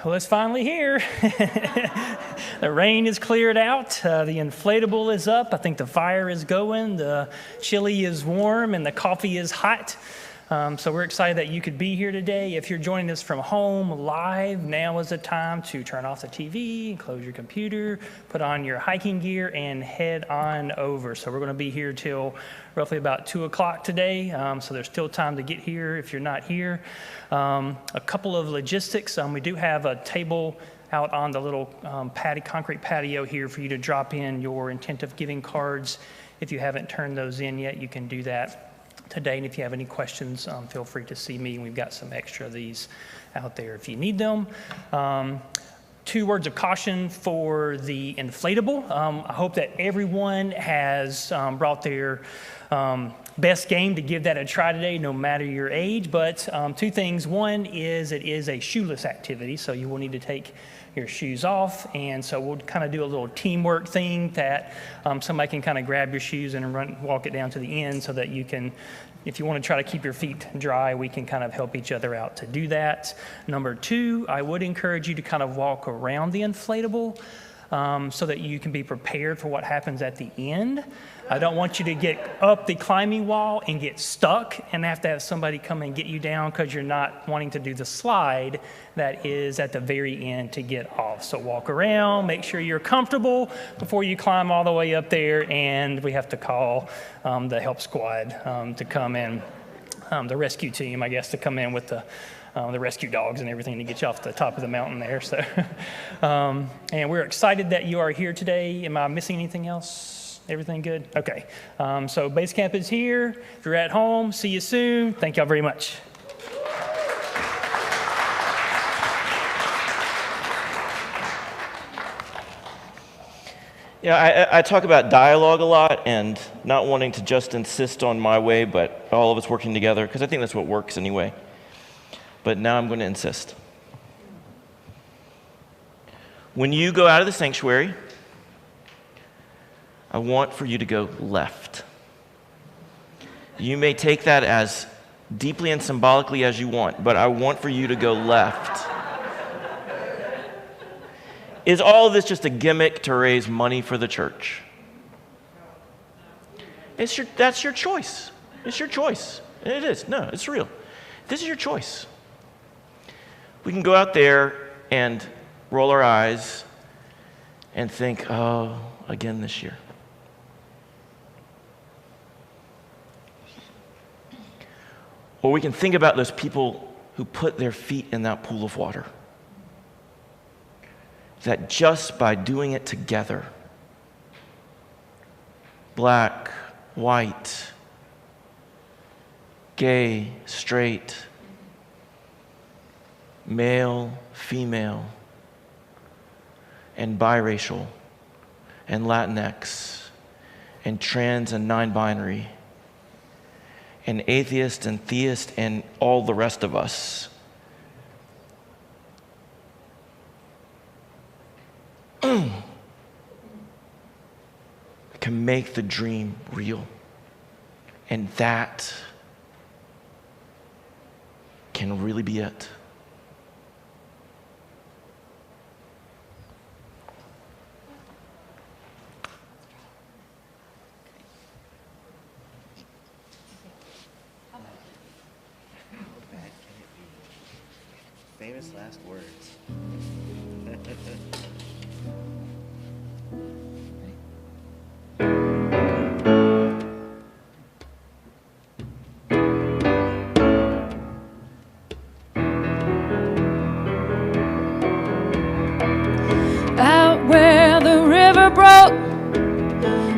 Well, it's finally here. The rain is cleared out. The inflatable is up. I think the fire is going. The chili is warm and the coffee is hot. So we're excited that you could be here today. If you're joining us from home live, now is the time to turn off the TV, close your computer, put on your hiking gear, and head on over. So we're going to be here till roughly about 2 o'clock today. So there's still time to get here if you're not here. A couple of logistics. We do have a table out on the little concrete patio here for you to drop in your intent of giving cards. If you haven't turned those in yet, you can do that today. And if you have any questions, feel free to see me. We've got some extra of these out there if you need them. 2 words of caution for the inflatable. I hope that everyone has brought their best game to give that a try today, no matter your age. But 2 things. One is it is a shoeless activity, so you will need to take your shoes off. And so we'll kind of do a little teamwork thing that somebody can kind of grab your shoes and walk it down to the end so that you can, if you want to try to keep your feet dry, we can kind of help each other out to do that. Number 2, I would encourage you to kind of walk around the inflatable so that you can be prepared for what happens at the end. I don't want you to get up the climbing wall and get stuck and have to have somebody come and get you down because you're not wanting to do the slide that is at the very end to get off. So walk around, make sure you're comfortable before you climb all the way up there, and we have to call the help squad to come in, the rescue team, I guess, to come in with the rescue dogs and everything to get you off the top of the mountain there. So, and we're excited that you are here today. Am I missing anything else? Everything good? Okay. So base camp is here. If you're at home, see you soon. Thank y'all very much. Yeah, I talk about dialogue a lot and not wanting to just insist on my way, but all of us working together, because I think that's what works anyway. But now I'm going to insist. When you go out of the sanctuary, I want for you to go left. You may take that as deeply and symbolically as you want, but I want for you to go left. Is all of this just a gimmick to raise money for the church? That's your choice. It's your choice. It is. No, it's real. This is your choice. We can go out there and roll our eyes and think, oh, again this year. Or we can think about those people who put their feet in that pool of water. That just by doing it together, black, white, gay, straight, male, female, and biracial, and Latinx, and trans and non-binary, and atheist and theist and all the rest of us. Can make the dream real. And that can really be it. Famous last words. Out where the river broke,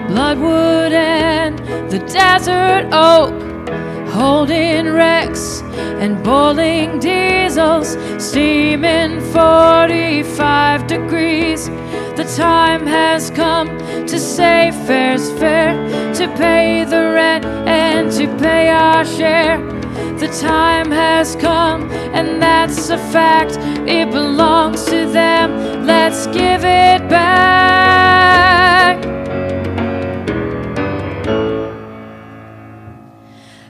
bloodwood and the desert oak, holding wrecks and boiling diesels, steaming 45 degrees. The time has come to say fair's fair, to pay the rent and to pay our share. The time has come, and that's a fact. It belongs to them. Let's give it back.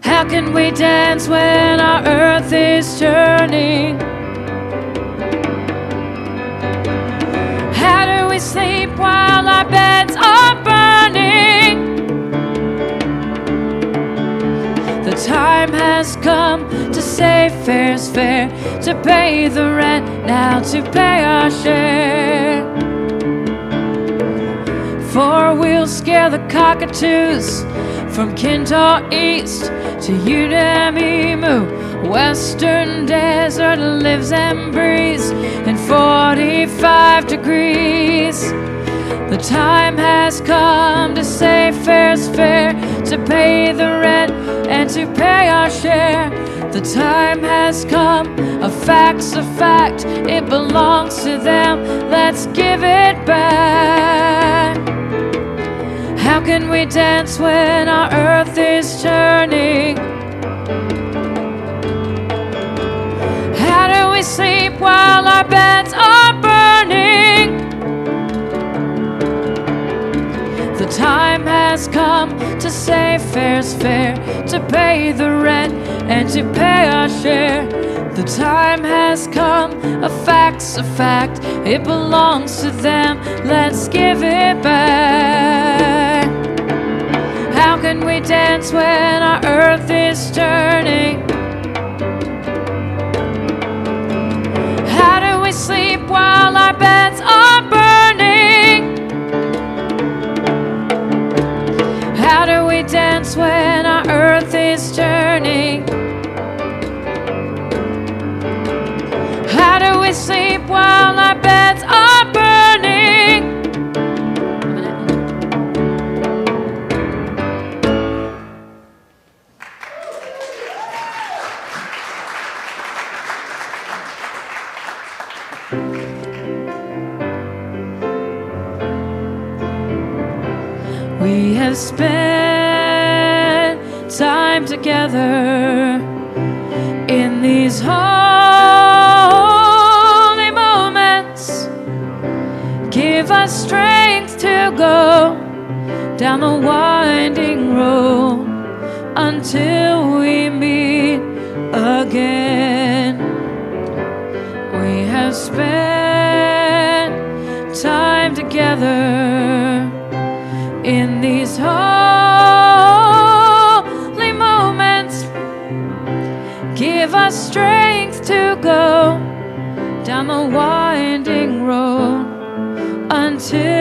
How can we dance when our earth is turning? our beds are burning. The time has come to say fair's fair, to pay the rent, now to pay our share. For we'll scare the cockatoos from Kintar East to Unamimu. Western desert lives and breathes in 45 degrees. The time has come to say fair's fair, to pay the rent and to pay our share. The time has come, a fact's a fact, it belongs to them, let's give it back. How can we dance when our earth is turning? How do we sleep while our beds are burning? The time has come to say fair's fair, to pay the rent and to pay our share. The time has come, a fact's a fact, it belongs to them, let's give it back. How can we dance when our earth is turning? How do we sleep while our beds are burning? How do we dance when our earth is turning? How do we sleep while our beds are burning? We have spent time together in these holy moments. Give us strength to go down the winding road until we meet again. We have spent time together in these holy moments. Give us strength to go down the winding road until